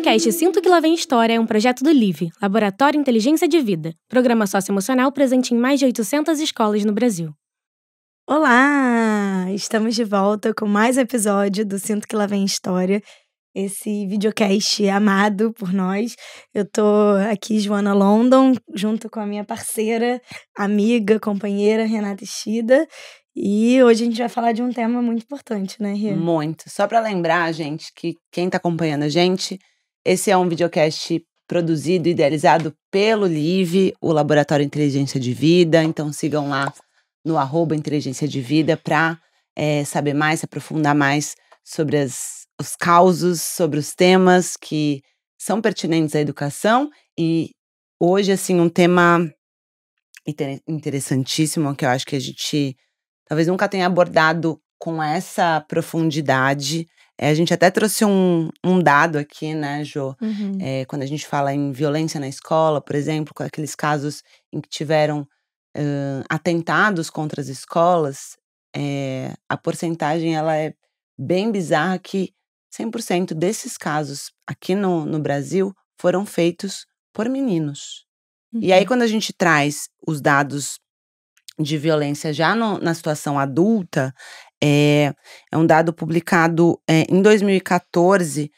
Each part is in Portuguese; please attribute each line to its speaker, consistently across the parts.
Speaker 1: videocast Sinto que Lá Vem História é um projeto do LIVE, Laboratório Inteligência de Vida, programa socioemocional presente em mais de 800 escolas no Brasil.
Speaker 2: Olá! Estamos de volta com mais um episódio do Sinto que Lá Vem História, esse videocast amado por nós. Eu tô aqui, Joana London, junto com a minha parceira, amiga, companheira, Renata Ishida. E hoje a gente vai falar de um tema muito importante, né, Rê?
Speaker 3: Muito. Só para lembrar, gente, que quem tá acompanhando a gente, esse é um videocast produzido e idealizado pelo LIVE, o Laboratório Inteligência de Vida. Então sigam lá no @Inteligência de Vida para saber mais, se aprofundar mais sobre os causos, sobre os temas que são pertinentes à educação. E hoje, assim, um tema interessantíssimo que eu acho que a gente talvez nunca tenha abordado com essa profundidade. A gente até trouxe um dado aqui, né, Jô?
Speaker 2: Uhum.
Speaker 3: Quando a gente fala em violência na escola, por exemplo, com aqueles casos em que tiveram atentados contra as escolas, a porcentagem ela é bem bizarra, que 100% desses casos aqui no Brasil foram feitos por meninos. E aí, quando a gente traz os dados de violência já na situação adulta, é um dado publicado em 2014,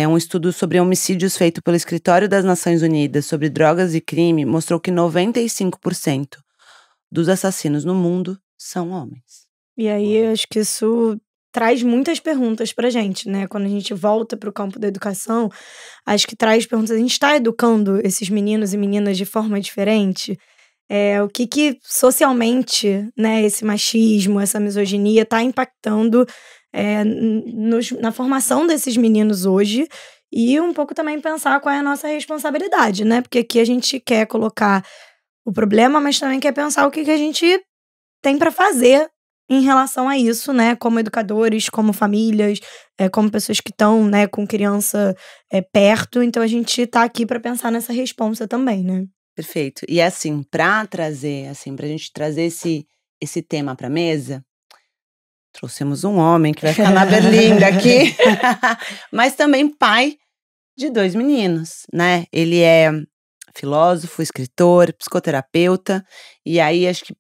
Speaker 3: um estudo sobre homicídios feito pelo Escritório das Nações Unidas sobre drogas e crime, mostrou que 95% dos assassinos no mundo são homens.
Speaker 2: E aí, eu acho que isso traz muitas perguntas pra gente, né? Quando a gente volta pro campo da educação, acho que traz perguntas. A gente está educando esses meninos e meninas de forma diferente? O que socialmente, né, esse machismo, essa misoginia está impactando na formação desses meninos hoje, e um pouco também pensar qual é a nossa responsabilidade, né? Porque aqui a gente quer colocar o problema, mas também quer pensar o que a gente tem para fazer em relação a isso, né? Como educadores, como famílias, como pessoas que estão, né, com criança perto. Então a gente tá aqui para pensar nessa responsa também, né?
Speaker 3: Perfeito. E assim, pra gente trazer esse tema pra mesa, trouxemos um homem que vai ficar na berlinda aqui, mas também pai de 2 meninos, né? Ele é filósofo, escritor, psicoterapeuta, e aí acho que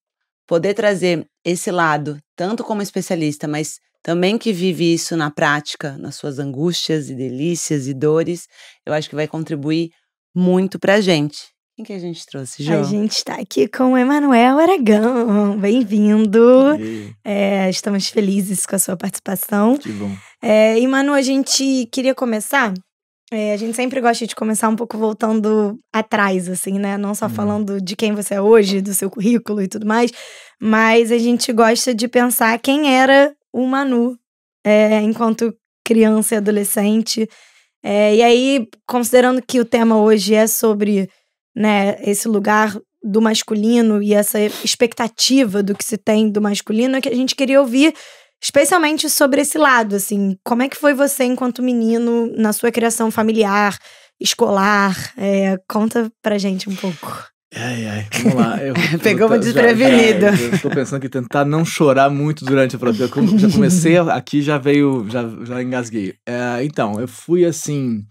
Speaker 3: poder trazer esse lado, tanto como especialista, mas também que vive isso na prática, nas suas angústias e delícias e dores, eu acho que vai contribuir muito pra gente. Quem que a gente trouxe, Jô?
Speaker 2: A gente está aqui com o Emanuel Aragão. Bem-vindo. Estamos felizes com a sua participação.
Speaker 4: Que bom.
Speaker 2: Emanuel, a gente queria começar. A gente sempre gosta de começar um pouco voltando atrás, assim, né? Não só falando de quem você é hoje, do seu currículo e tudo mais, mas a gente gosta de pensar quem era o Manu enquanto criança e adolescente. E aí, considerando que o tema hoje é sobre, né, esse lugar do masculino e essa expectativa do que se tem do masculino, é que a gente queria ouvir especialmente sobre esse lado, assim, como é que foi você enquanto menino na sua criação familiar, escolar? Conta pra gente um pouco.
Speaker 4: Vamos lá.
Speaker 3: Pegou-me desprevenido.
Speaker 4: Eu tô pensando que tentar não chorar muito durante a prova. Eu já comecei aqui, já engasguei. Então, eu fui assim...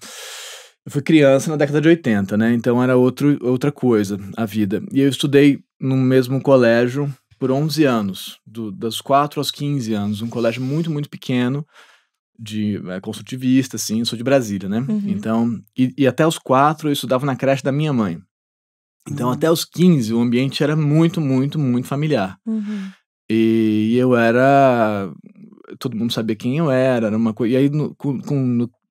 Speaker 4: Eu fui criança na década de 80, né? Então era outra coisa, a vida. E eu estudei no mesmo colégio por 11 anos, dos 4 aos 15 anos. Um colégio muito, muito pequeno, de construtivista, assim. Eu sou de Brasília, né?
Speaker 2: Uhum.
Speaker 4: Então, e até os 4 eu estudava na creche da minha mãe. Então, até os 15, o ambiente era muito, muito, muito familiar.
Speaker 2: Uhum.
Speaker 4: E eu era... Todo mundo sabia quem eu era uma coisa... E aí,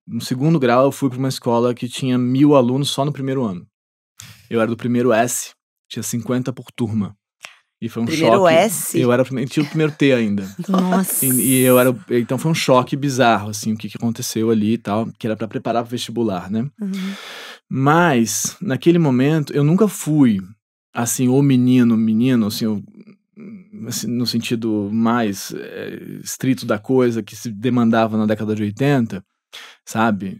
Speaker 4: no segundo grau, eu fui para uma escola que tinha 1.000 alunos só no primeiro ano. Eu era do primeiro S, tinha 50 por turma. E foi um
Speaker 3: Primeiro
Speaker 4: choque.
Speaker 3: S?
Speaker 4: Eu tinha o primeiro T ainda.
Speaker 2: Nossa.
Speaker 4: Então foi um choque bizarro, assim, o que aconteceu ali e tal, que era para preparar para o vestibular, né?
Speaker 2: Uhum.
Speaker 4: Mas, naquele momento, eu nunca fui, assim, o menino, assim, assim, no sentido mais estrito da coisa que se demandava na década de 80, sabe?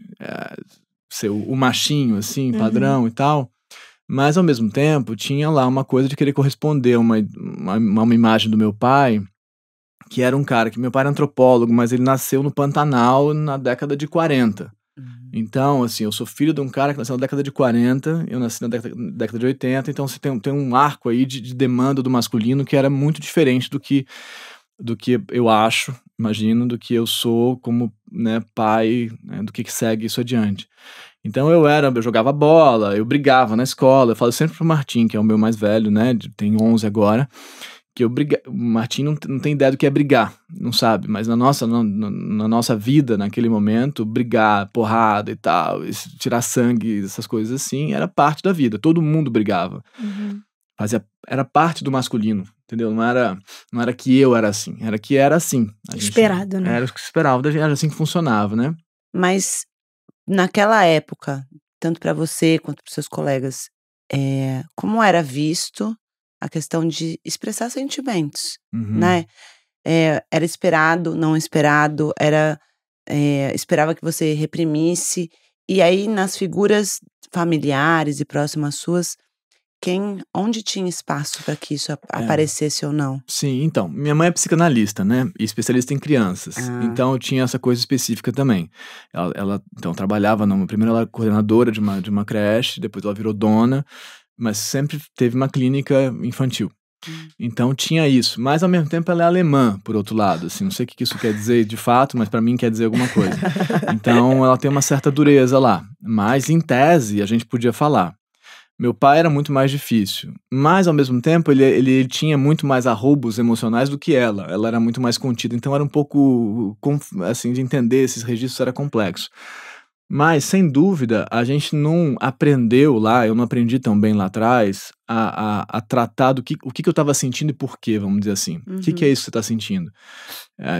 Speaker 4: Ser o machinho, assim, padrão e tal. Mas, ao mesmo tempo, tinha lá uma coisa de querer corresponder a uma imagem do meu pai, que era um cara que... Meu pai era antropólogo, mas ele nasceu no Pantanal na década de 40. Então, assim, eu sou filho de um cara que nasceu na década de 40, eu nasci na década de 80, então você tem um arco aí de demanda do masculino que era muito diferente do que eu acho, imagino, do que eu sou como, né, pai, né, do que segue isso adiante. Então eu jogava bola, eu brigava na escola, eu falo sempre pro Martim, que é o meu mais velho, né, tem 11 agora, que o Martim não tem ideia do que é brigar, não sabe, mas na nossa vida, naquele momento, brigar, porrada e tal, tirar sangue, essas coisas assim, era parte da vida, todo mundo brigava. Era parte do masculino, entendeu? Não era que eu era assim, era que era assim.
Speaker 2: Esperado, né?
Speaker 4: Era o que esperava da gente, era assim que funcionava, né?
Speaker 3: Mas naquela época, tanto para você quanto para seus colegas, como era visto a questão de expressar sentimentos, né? Era esperado, não esperado, esperava que você reprimisse, e aí nas figuras familiares e próximas suas, onde tinha espaço para que isso aparecesse ou não?
Speaker 4: Sim, então, minha mãe é psicanalista, né, e especialista em crianças, então eu tinha essa coisa específica também. Ela então, trabalhava, primeiro ela era coordenadora de uma creche, depois ela virou dona, mas sempre teve uma clínica infantil. Então tinha isso, mas ao mesmo tempo ela é alemã, por outro lado, assim, não sei o que isso quer dizer de fato, mas para mim quer dizer alguma coisa. Então ela tem uma certa dureza lá, mas em tese a gente podia falar. Meu pai era muito mais difícil, mas ao mesmo tempo ele tinha muito mais arroubos emocionais do que ela era muito mais contida, então era um pouco, assim, de entender esses registros era complexo. Mas, sem dúvida, a gente não aprendeu lá, eu não aprendi tão bem lá atrás, a tratar o que eu estava sentindo e por quê, vamos dizer assim. O que é isso que você está sentindo?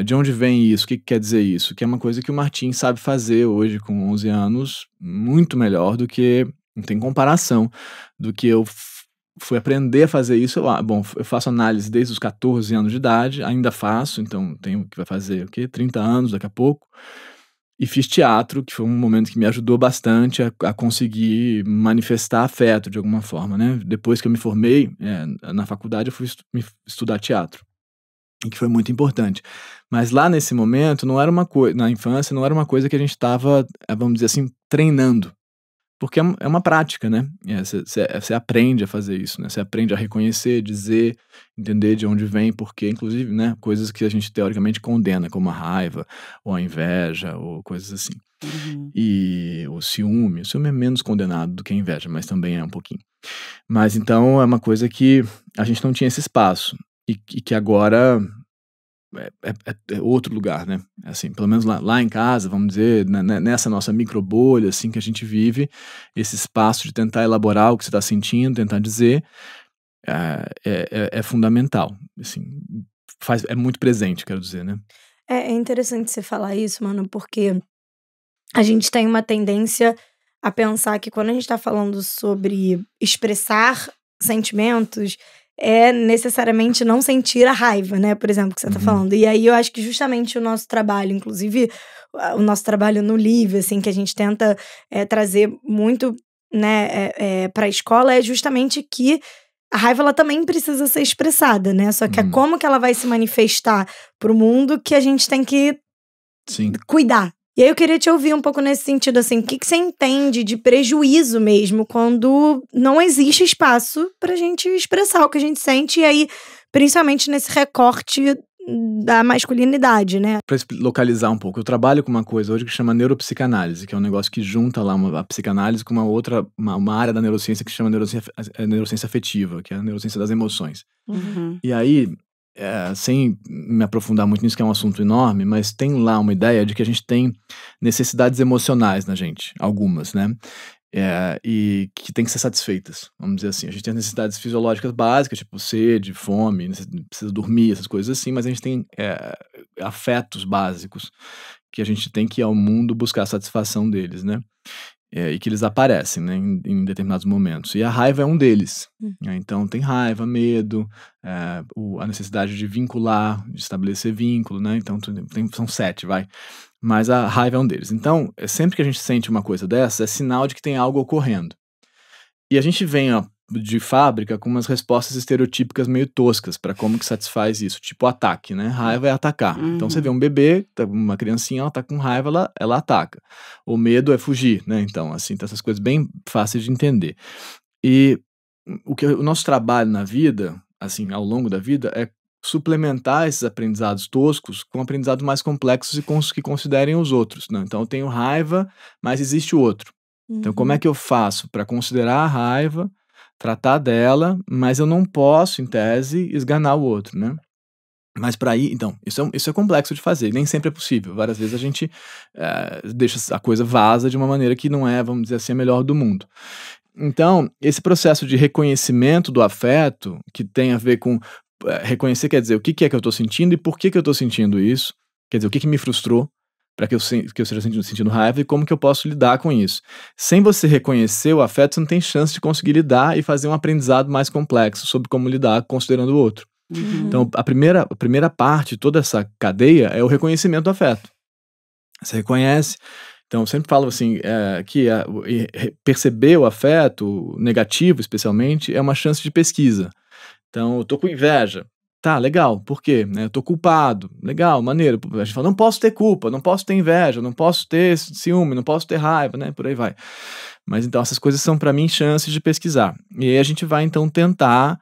Speaker 4: De onde vem isso? O que quer dizer isso? Que é uma coisa que o Martim sabe fazer hoje, com 11 anos, muito melhor do que, não tem comparação, do que eu fui aprender a fazer isso. Eu faço análise desde os 14 anos de idade, ainda faço, então tenho que vai fazer 30 anos daqui a pouco. E fiz teatro, que foi um momento que me ajudou bastante a conseguir manifestar afeto de alguma forma, né? Depois que eu me formei na faculdade, eu fui estudar teatro, e que foi muito importante. Mas lá nesse momento, não era uma coisa, na infância, não era uma coisa que a gente estava, vamos dizer assim, treinando. Porque é uma prática, né? Você aprende a fazer isso, né? Você aprende a reconhecer, dizer, entender de onde vem, porque, inclusive, né? Coisas que a gente teoricamente condena, como a raiva, ou a inveja, ou coisas assim. E o ciúme é menos condenado do que a inveja, mas também é um pouquinho. Mas então é uma coisa que a gente não tinha esse espaço, e que agora é outro lugar, né? Assim, pelo menos lá em casa, vamos dizer, nessa nossa microbolha, assim, que a gente vive, esse espaço de tentar elaborar o que você está sentindo, tentar dizer, é fundamental, assim, é muito presente, quero dizer, né?
Speaker 2: É interessante você falar isso, mano, porque a gente tem uma tendência a pensar que quando a gente está falando sobre expressar sentimentos, é necessariamente não sentir a raiva, né? Por exemplo, que você tá falando. E aí eu acho que justamente o nosso trabalho, inclusive o nosso trabalho no Livre, assim, que a gente tenta trazer muito, né, pra escola, é justamente que a raiva, ela também precisa ser expressada, né? Só que é como que ela vai se manifestar pro mundo que a gente tem que cuidar. E aí eu queria te ouvir um pouco nesse sentido, assim, o que você entende de prejuízo mesmo quando não existe espaço pra gente expressar o que a gente sente, e aí, principalmente nesse recorte da masculinidade, né?
Speaker 4: Pra localizar um pouco, eu trabalho com uma coisa hoje que chama neuropsicanálise, que é um negócio que junta lá a psicanálise com uma área da neurociência que chama neurociência afetiva, que é a neurociência das emoções. E aí, sem me aprofundar muito nisso, que é um assunto enorme, mas tem lá uma ideia de que a gente tem necessidades emocionais na gente, algumas, né? E que tem que ser satisfeitas, vamos dizer assim. A gente tem necessidades fisiológicas básicas, tipo sede, fome, precisa dormir, essas coisas assim, mas a gente tem afetos básicos que a gente tem que ir ao mundo buscar a satisfação deles, né? E que eles aparecem, né, em determinados momentos. E a raiva é um deles. Então tem raiva, medo, a necessidade de vincular, de estabelecer vínculo, né? Então são 7, vai. Mas a raiva é um deles. Então, sempre que a gente sente uma coisa dessa, é sinal de que tem algo ocorrendo. E a gente vem de fábrica com umas respostas estereotípicas meio toscas para como que satisfaz isso, tipo ataque, né? Raiva é atacar. Então você vê um bebê, uma criancinha, ela tá com raiva, ela ataca. O medo é fugir, né? Então, assim, tem essas coisas bem fáceis de entender. E o nosso trabalho na vida, assim, ao longo da vida, é suplementar esses aprendizados toscos com aprendizados mais complexos e com os que considerem os outros, né? Então eu tenho raiva, mas existe o outro. Então como é que eu faço para considerar a raiva, tratar dela, mas eu não posso, em tese, esganar o outro, né? Mas para ir, então, isso é complexo de fazer, nem sempre é possível. Várias vezes a gente deixa a coisa vaza de uma maneira que não é, vamos dizer assim, a melhor do mundo. Então, esse processo de reconhecimento do afeto, que tem a ver com reconhecer, quer dizer, o que é que eu estou sentindo e por que eu estou sentindo isso, quer dizer, o que me frustrou para que eu esteja sentindo raiva e como que eu posso lidar com isso. Sem você reconhecer o afeto, você não tem chance de conseguir lidar e fazer um aprendizado mais complexo sobre como lidar considerando o outro. Então, a primeira parte de toda essa cadeia é o reconhecimento do afeto. Você reconhece. Então, eu sempre falo assim, que perceber o afeto negativo, especialmente, é uma chance de pesquisa. Então, eu tô com inveja. Tá, legal. Por quê? Né? Eu tô culpado. Legal, maneiro. A gente fala, não posso ter culpa, não posso ter inveja, não posso ter ciúme, não posso ter raiva, né? Por aí vai. Mas, então, essas coisas são, para mim, chances de pesquisar. E aí a gente vai, então, tentar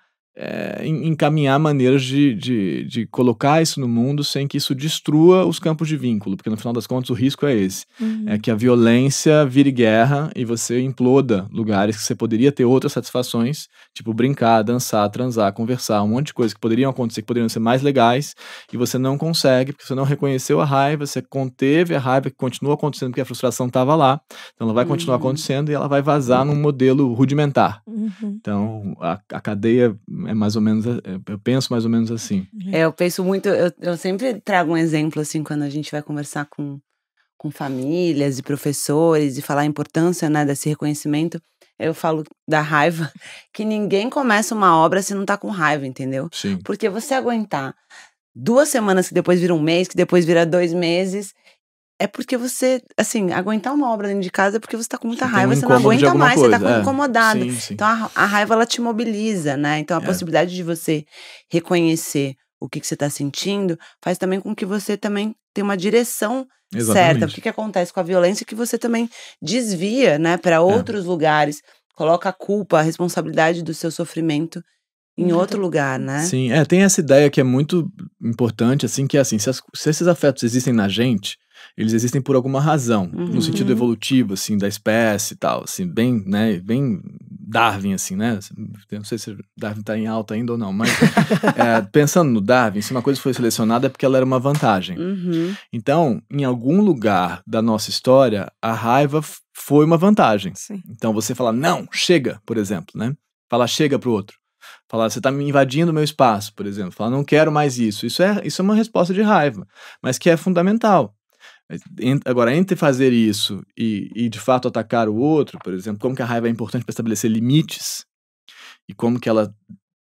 Speaker 4: encaminhar maneiras de colocar isso no mundo sem que isso destrua os campos de vínculo, porque no final das contas o risco é esse, é que a violência vire guerra e você imploda lugares que você poderia ter outras satisfações, tipo brincar, dançar, transar, conversar, um monte de coisas que poderiam acontecer, que poderiam ser mais legais, e você não consegue, porque você não reconheceu a raiva, você conteve a raiva que continua acontecendo porque a frustração estava lá, então ela vai continuar acontecendo e ela vai vazar num modelo rudimentar. Então a cadeia é mais ou menos, eu penso mais ou menos assim.
Speaker 3: Eu penso muito, eu sempre trago um exemplo assim, quando a gente vai conversar com famílias e professores e falar a importância, né, desse reconhecimento, eu falo da raiva, que ninguém começa uma obra se não tá com raiva, entendeu?
Speaker 4: Sim.
Speaker 3: Porque você aguentar 2 semanas que depois vira um mês, que depois vira 2 meses, é porque você, assim, aguentar uma obra dentro de casa é porque você tá com muita raiva, você não aguenta mais, você tá incomodado.
Speaker 4: Sim.
Speaker 3: Então a raiva, ela te mobiliza, né? Então a possibilidade de você reconhecer o que você tá sentindo faz também com que você também tenha uma direção certa. O que acontece com a violência que você também desvia, né, para outros lugares, coloca a culpa, a responsabilidade do seu sofrimento em outro lugar, né?
Speaker 4: Sim, tem essa ideia que é muito importante, assim, que é assim, se esses afetos existem na gente, eles existem por alguma razão, no sentido evolutivo, assim, da espécie e tal, assim, bem, né, bem Darwin, assim, né? Eu não sei se Darwin tá em alta ainda ou não, mas pensando no Darwin, se uma coisa foi selecionada é porque ela era uma vantagem. Então, em algum lugar da nossa história, a raiva foi uma vantagem.
Speaker 2: Sim.
Speaker 4: Então, você fala, não, chega, por exemplo, né? Falar chega pro outro. Falar, você tá me invadindo o meu espaço, por exemplo. Falar, não quero mais isso. Isso é uma resposta de raiva, mas que é fundamental. Agora, entre fazer isso e de fato atacar o outro, por exemplo, como que a raiva é importante para estabelecer limites e como que ela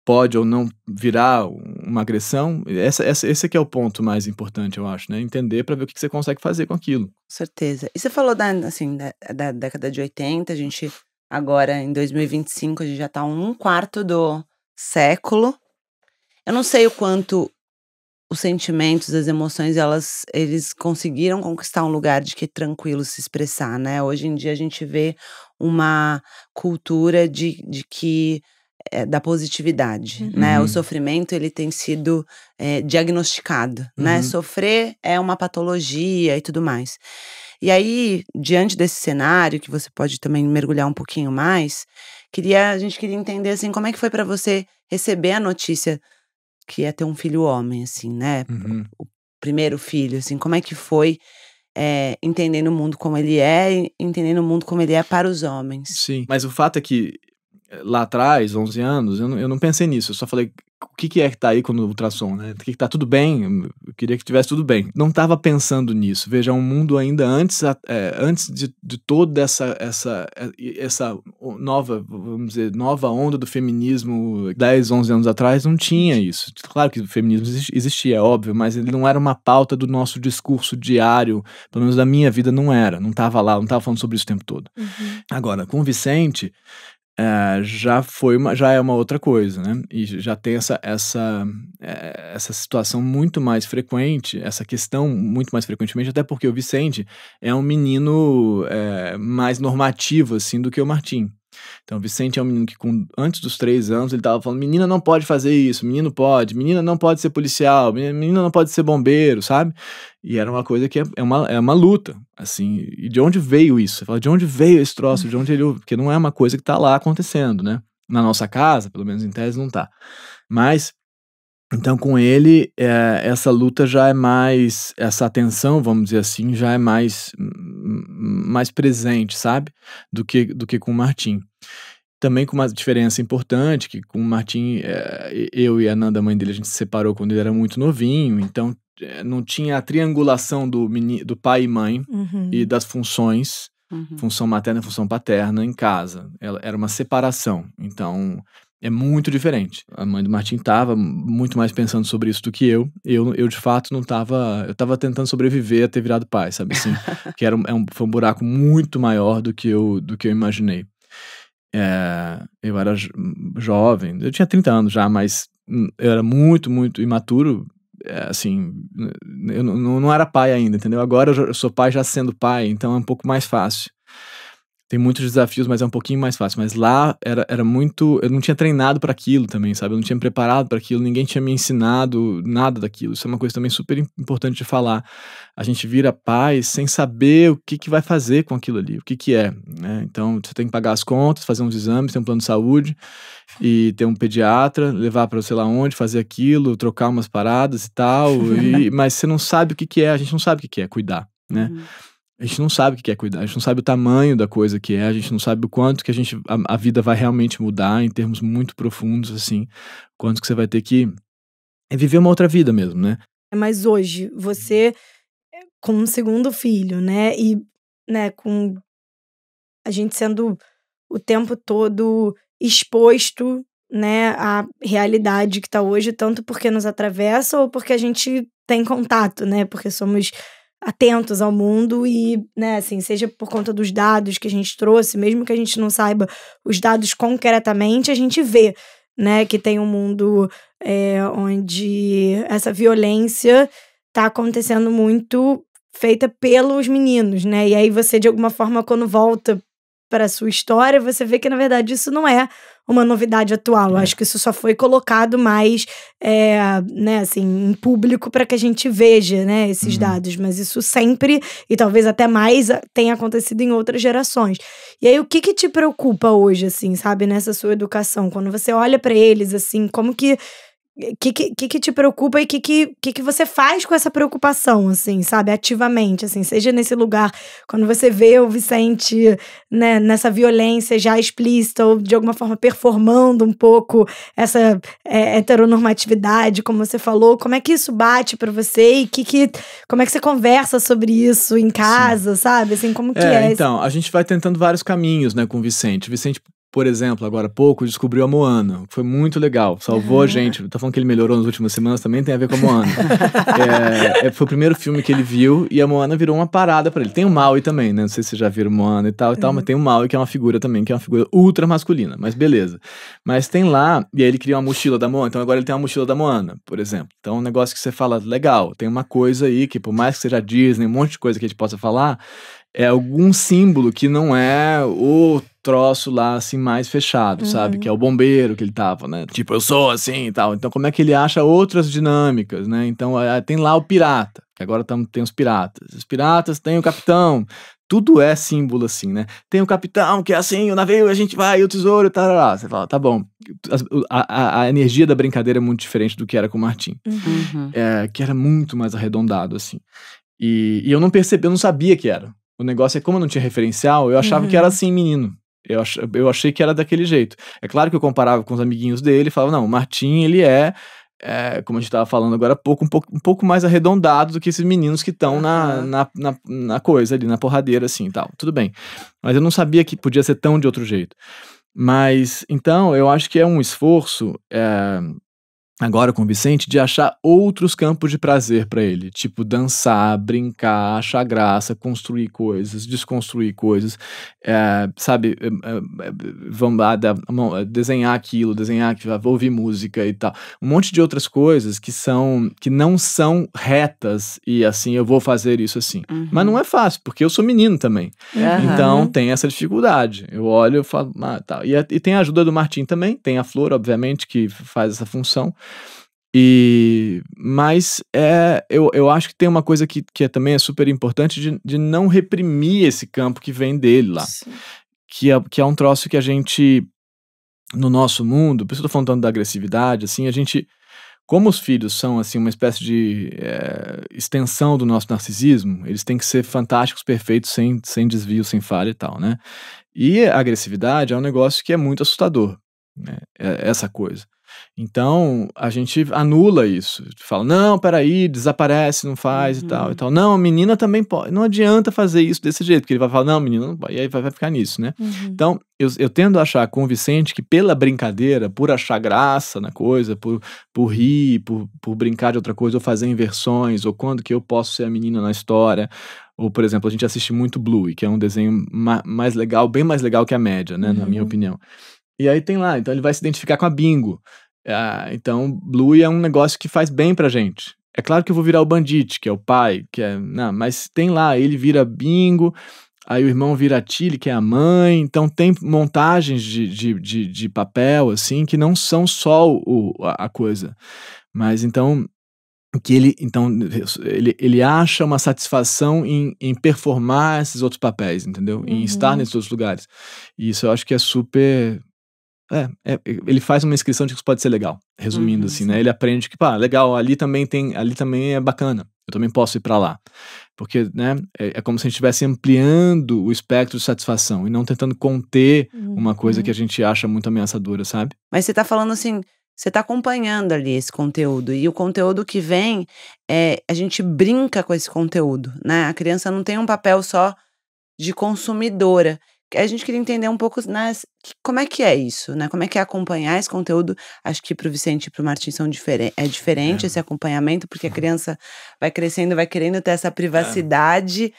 Speaker 4: pode ou não virar uma agressão, esse que é o ponto mais importante, eu acho, né? Entender para ver o que você consegue fazer com aquilo.
Speaker 3: Com certeza. E você falou da década de 80, a gente agora em 2025, a gente já tá 1/4 do século. Eu não sei o quanto os sentimentos, as emoções, eles conseguiram conquistar um lugar de que é tranquilo se expressar, né? Hoje em dia a gente vê uma cultura de que da positividade, né? O sofrimento, ele tem sido diagnosticado, né? Sofrer é uma patologia e tudo mais. E aí, diante desse cenário, que você pode também mergulhar um pouquinho mais, a gente queria entender, assim, como é que foi pra você receber a notícia que ia ter um filho homem, assim, né? O primeiro filho, assim, como é que foi entendendo o mundo como ele é e entendendo o mundo como ele é para os homens?
Speaker 4: Sim, mas o fato é que lá atrás, 11 anos, eu não pensei nisso, eu só falei, o que é que tá aí com o ultrassom, né? O que tá tudo bem? Eu queria que tivesse tudo bem. Não tava pensando nisso. Veja, um mundo ainda antes de toda essa nova, vamos dizer, nova onda do feminismo 10, 11 anos atrás, não tinha isso. Claro que o feminismo existia, é óbvio, mas ele não era uma pauta do nosso discurso diário, pelo menos da minha vida não era. Não tava lá, não tava falando sobre isso o tempo todo. Agora, com o Vicente, já é uma outra coisa, né? E já tem essa situação muito mais frequente, essa questão muito mais frequentemente, até porque o Vicente é um menino mais normativo, assim, do que o Martim. Então, o Vicente é um menino que, antes dos 3 anos, ele tava falando: menina não pode fazer isso, menino pode, menina não pode ser policial, menina não pode ser bombeiro, sabe? E era uma coisa que é uma luta, assim. E de onde veio isso? Você fala, de onde veio esse troço? De onde porque não é uma coisa que tá lá acontecendo, né? Na nossa casa, pelo menos em tese, não tá. Mas, então, com ele, essa luta já é mais, essa atenção, vamos dizer assim, já é mais presente, sabe? Do que com o Martim. Também com uma diferença importante, que com o Martim, eu e a Nanda, a mãe dele, a gente se separou quando ele era muito novinho, então não tinha a triangulação do pai e mãe e das funções, função materna e função paterna em casa. Era uma separação, então é muito diferente. A mãe do Martim estava muito mais pensando sobre isso do que eu. Eu de fato não estava. Eu estava tentando sobreviver a ter virado pai, sabe assim? Que foi um buraco muito maior do que eu imaginei. Eu era jovem, eu tinha 30 anos já, mas eu era muito, muito imaturo. Assim, eu não era pai ainda, entendeu? Agora eu sou pai já sendo pai, então é um pouco mais fácil. Tem muitos desafios, mas é um pouquinho mais fácil. Mas lá era muito... Eu não tinha treinado para aquilo também, sabe? Eu não tinha me preparado para aquilo, ninguém tinha me ensinado nada daquilo. Isso é uma coisa também super importante de falar. A gente vira pai sem saber o que vai fazer com aquilo ali, o que é, né? Então, você tem que pagar as contas, fazer uns exames, ter um plano de saúde e ter um pediatra, levar para sei lá onde, fazer aquilo, trocar umas paradas e tal. Mas você não sabe o que é, a gente não sabe o que é cuidar, né? A gente não sabe o que é cuidar, a gente não sabe o tamanho da coisa que a gente não sabe o quanto que a vida vai realmente mudar em termos muito profundos, assim, quanto que você vai ter que viver uma outra vida mesmo, né?
Speaker 2: Mas hoje, você, com um segundo filho, né, e, né, com a gente sendo o tempo todo exposto, né, à realidade que tá hoje, tanto porque nos atravessa ou porque a gente tem contato, né, porque somos atentos ao mundo e, né, assim, seja por conta dos dados que a gente trouxe, mesmo que a gente não saiba os dados concretamente, a gente vê, né, que tem um mundo onde essa violência tá acontecendo muito feita pelos meninos, né, e aí você, de alguma forma, quando volta para a sua história, você vê que, na verdade, isso não é uma novidade atual. Eu acho que isso só foi colocado mais, né, assim, em público para que a gente veja, né, esses dados. Mas isso sempre, e talvez até mais, tem acontecido em outras gerações. E aí, o que te preocupa hoje, assim, sabe, nessa sua educação? Quando você olha para eles, assim, como que te preocupa e que você faz com essa preocupação, assim, sabe, ativamente, assim, seja nesse lugar, quando você vê o Vicente, né, nessa violência já explícita ou de alguma forma performando um pouco essa heteronormatividade, como você falou, como é que isso bate pra você e como é que você conversa sobre isso em casa, sabe, assim, como que é?
Speaker 4: Então, a gente vai tentando vários caminhos, né, com o Vicente. Por exemplo, agora há pouco, descobriu a Moana. Foi muito legal. Salvou a gente. Tá falando que ele melhorou nas últimas semanas, também tem a ver com a Moana. Foi o primeiro filme que ele viu e a Moana virou uma parada pra ele. Tem o Maui também, né? Não sei se vocês já viram Moana e tal, mas tem o Maui, que é uma figura também, que é uma figura ultra masculina. Mas beleza. Mas tem lá, e aí ele cria uma mochila da Moana. Então agora ele tem uma mochila da Moana, por exemplo. Então é um negócio que você fala, legal, tem uma coisa aí que por mais que seja Disney, um monte de coisa que a gente possa falar, é algum símbolo que não é o troço lá, assim, mais fechado, sabe? Que é o bombeiro que ele tava, né? Tipo, eu sou assim e tal. Então, como é que ele acha outras dinâmicas, né? Então, tem lá o pirata, que agora tem os piratas. Os piratas tem o capitão. Tudo é símbolo, assim, né? Tem o capitão, que é assim, o navio, a gente vai, o tesouro, tarará. Você fala, tá bom. A energia da brincadeira é muito diferente do que era com o Martim. Que era muito mais arredondado, assim. E eu não percebi, eu não sabia que era. O negócio é, como eu não tinha referencial, eu achava que era assim, menino. Eu achei que era daquele jeito. É claro que eu comparava com os amiguinhos dele e falava, não, o Martim, ele como a gente tava falando agora há pouco, um pouco mais arredondado do que esses meninos que estão na coisa ali, na porradeira, assim, e tal. Tudo bem. Mas eu não sabia que podia ser tão de outro jeito. Mas, então, eu acho que é um esforço... agora com o Vicente, de achar outros campos de prazer pra ele, tipo dançar, brincar, achar graça, construir coisas, desconstruir coisas, sabe, vamos lá, desenhar aquilo, ouvir música e tal, um monte de outras coisas que não são retas e assim, eu vou fazer isso assim, mas não é fácil, porque eu sou menino também, então tem essa dificuldade, eu olho e falo, tá. E tem a ajuda do Martim também, tem a Flor, obviamente, que faz essa função. Mas eu acho que tem uma coisa que também é super importante de não reprimir esse campo que vem dele lá. Que é um troço que a gente, no nosso mundo, por isso eu tô falando tanto da agressividade, assim, a gente, como os filhos são assim, uma espécie de extensão do nosso narcisismo, eles têm que ser fantásticos, perfeitos, sem desvio, sem falha e tal, né? E a agressividade é um negócio que é muito assustador, né? Essa coisa. Então, a gente anula isso. Fala, não, peraí, desaparece, não faz e tal. Não, a menina também pode. Não adianta fazer isso desse jeito, porque ele vai falar, não, menina não pode. E aí vai ficar nisso, né? Então, eu tendo a achar com o Vicente que pela brincadeira, por achar graça na coisa, por rir, por brincar de outra coisa, ou fazer inversões, ou quando que eu posso ser a menina na história. Ou, por exemplo, a gente assiste muito Bluey, que é um desenho mais legal, bem mais legal que a média, né? Na minha opinião. E aí tem lá, então ele vai se identificar com a Bingo. Então, Bluey é um negócio que faz bem pra gente. É claro que eu vou virar o Bandit, que é o pai, mas tem lá, ele vira Bingo, aí o irmão vira a Tilly, que é a mãe, então tem montagens de papel, assim, que não são só a coisa. Mas então, ele acha uma satisfação em performar esses outros papéis, entendeu? Em estar nesses outros lugares. E isso eu acho que é super... ele faz uma inscrição de que isso pode ser legal, resumindo assim, né? Ele aprende que, legal, ali também é bacana, eu também posso ir pra lá, porque, né, é como se a gente estivesse ampliando o espectro de satisfação e não tentando conter uma coisa que a gente acha muito ameaçadora, sabe?
Speaker 3: Mas você tá falando assim, você tá acompanhando ali esse conteúdo, e o conteúdo que vem, a gente brinca com esse conteúdo, né? A criança não tem um papel só de consumidora. A gente queria entender um pouco, né, como é que é isso, né? Como é que é acompanhar esse conteúdo? Acho que pro Vicente e pro Martim é diferente esse acompanhamento, porque a criança vai crescendo, vai querendo ter essa privacidade,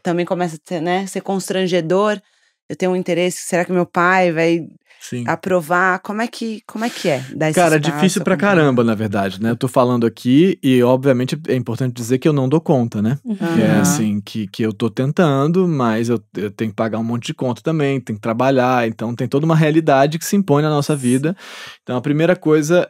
Speaker 3: também começa a ser constrangedor. Eu tenho um interesse, será que meu pai vai aprovar? Como é que é?
Speaker 4: Cara, é difícil pra caramba, na verdade, né? Eu tô falando aqui e, obviamente, é importante dizer que eu não dou conta, né? É assim, que eu tô tentando, mas eu tenho que pagar um monte de conta também, tenho que trabalhar, então tem toda uma realidade que se impõe na nossa vida. Então, a primeira coisa,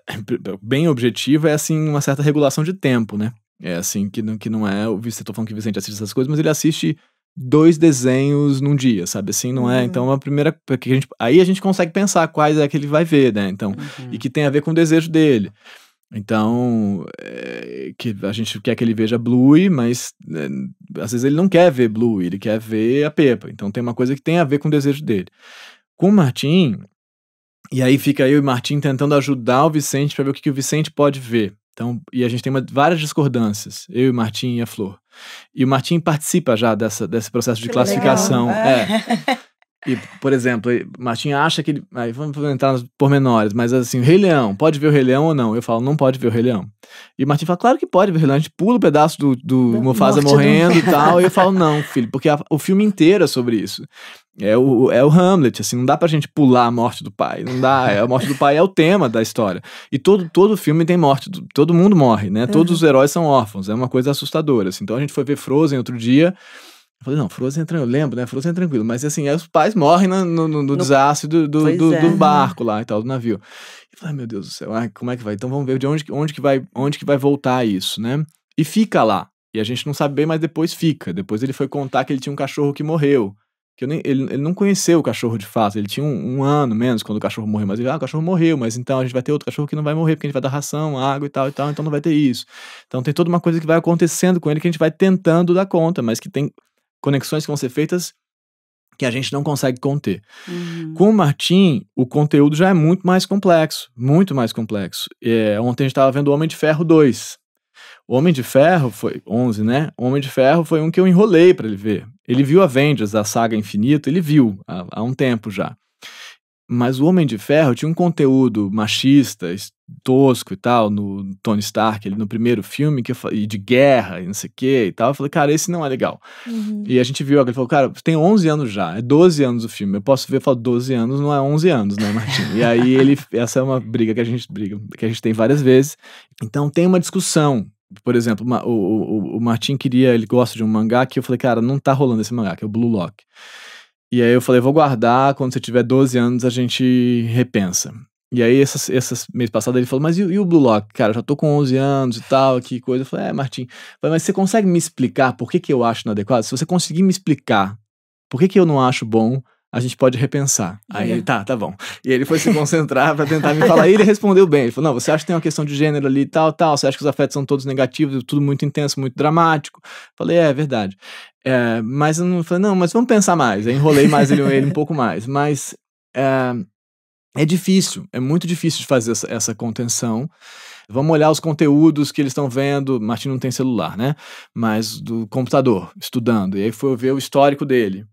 Speaker 4: bem objetiva, é, assim, uma certa regulação de tempo, né? É assim, que não é... Eu tô falando que o Vicente assiste essas coisas, mas ele assiste 2 desenhos num dia, sabe? Assim, não é? Então, a primeira... Porque aí a gente consegue pensar quais é que ele vai ver, né? Então, e que tem a ver com o desejo dele. Então, que a gente quer que ele veja Bluey, mas às vezes ele não quer ver Bluey, ele quer ver a Peppa. Então, tem uma coisa que tem a ver com o desejo dele. Com o Martim, e aí fica eu e o Martim tentando ajudar o Vicente para ver o que o Vicente pode ver. Então, e a gente tem várias discordâncias, eu e o Martim e a Flor. E o Martim participa já desse processo de classificação. E, por exemplo, o Martim acha que ele... Aí vamos entrar nos pormenores, mas assim, o Rei Leão, pode ver o Rei Leão ou não? Eu falo, não pode ver o Rei Leão. E o Martim fala, claro que pode ver o Rei Leão, a gente pula o pedaço do Mufasa morrendo e tal. E eu falo, não, filho, porque o filme inteiro é sobre isso. É o Hamlet, assim, não dá pra gente pular a morte do pai, não dá, a morte do pai é o tema da história. E todo filme tem morte, todo mundo morre, né? Todos os heróis são órfãos, é uma coisa assustadora, assim. Então a gente foi ver Frozen outro dia. Eu falei, não, Frozen é tranquilo, eu lembro, né? Frozen é tranquilo. Mas assim, os pais morrem no desastre do barco lá e tal, do navio. E eu falei, meu Deus do céu, como é que vai? Então vamos ver de onde que vai voltar isso, né? E fica lá. E a gente não sabe bem, mas depois fica. Depois ele foi contar que ele tinha um cachorro que morreu. Ele não conheceu o cachorro de fato. Ele tinha um ano menos quando o cachorro morreu. Mas ele, o cachorro morreu, mas então a gente vai ter outro cachorro que não vai morrer, porque a gente vai dar ração, água e tal, então não vai ter isso. Então tem toda uma coisa que vai acontecendo com ele que a gente vai tentando dar conta, mas que tem conexões que vão ser feitas que a gente não consegue conter. Com o Martim, o conteúdo já é muito mais complexo. Muito mais complexo. Ontem a gente estava vendo o Homem de Ferro 2. O Homem de Ferro foi 11, né? O Homem de Ferro foi um que eu enrolei pra ele ver. Ele viu Avengers, a saga Infinito, ele viu há um tempo já. Mas o Homem de Ferro tinha um conteúdo machista, tosco e tal, no Tony Stark, no primeiro filme, e de guerra e não sei o que e tal. Eu falei, cara, esse não é legal. E a gente viu, ele falou, cara, tem 11 anos já, é 12 anos o filme. Eu posso ver, eu falo, 12 anos não é 11 anos, né, Martim? E aí essa é uma briga que a gente tem várias vezes. Então tem uma discussão. Por exemplo, o Martim ele gosta de um mangá que eu falei, cara, não tá rolando esse mangá, que é o Blue Lock. E aí eu falei, vou guardar, quando você tiver 12 anos a gente repensa. E aí, mês passado, ele falou, mas e o Blue Lock? Cara, eu já tô com 11 anos e tal, que coisa. Eu falei, Martim, mas você consegue me explicar por que eu acho inadequado? Se você conseguir me explicar por que eu não acho bom, a gente pode repensar. Aí ele, tá bom. E ele foi se concentrar pra tentar me falar. E ele respondeu bem. Ele falou, não, você acha que tem uma questão de gênero ali e tal, você acha que os afetos são todos negativos, tudo muito intenso, muito dramático. Falei, é verdade. Mas eu não falei, não, mas vamos pensar mais. Aí enrolei mais ele um pouco mais. Mas é difícil, é muito difícil de fazer essa contenção. Vamos olhar os conteúdos que eles estão vendo. Martim não tem celular, né? Mas do computador, estudando. E aí foi ver o histórico dele.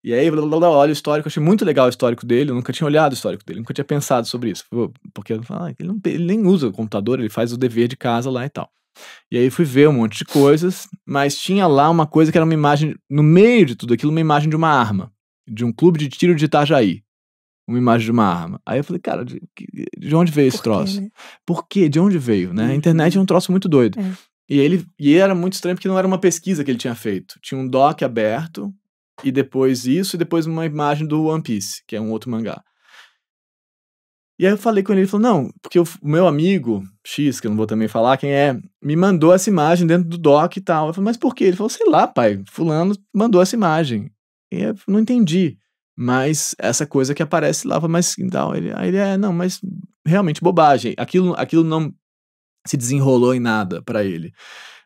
Speaker 4: E aí, olha o histórico, eu achei muito legal o histórico dele, eu nunca tinha olhado o histórico dele, nunca tinha pensado sobre isso. Porque ele nem usa o computador, ele faz o dever de casa lá e tal. E aí fui ver um monte de coisas, mas tinha lá uma coisa que era uma imagem, no meio de tudo aquilo, uma imagem de uma arma. De um clube de tiro de Itajaí. Uma imagem de uma arma. Aí eu falei, cara, de onde veio esse troço?
Speaker 2: Né?
Speaker 4: Por quê? De onde veio, né? A internet é um troço muito doido. E era muito estranho porque não era uma pesquisa que ele tinha feito. Tinha um doc aberto, e depois uma imagem do One Piece, que é um outro mangá. E aí eu falei com ele falou, não, porque o meu amigo X, que eu não vou também falar quem é, me mandou essa imagem dentro do doc e tal. Eu falei, mas por quê? Ele falou, sei lá, pai, fulano mandou essa imagem. E eu não entendi. Mas essa coisa que aparece lá, mas então, não, mas realmente bobagem. Aquilo não se desenrolou em nada pra ele.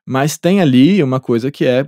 Speaker 4: Mas tem ali uma coisa que é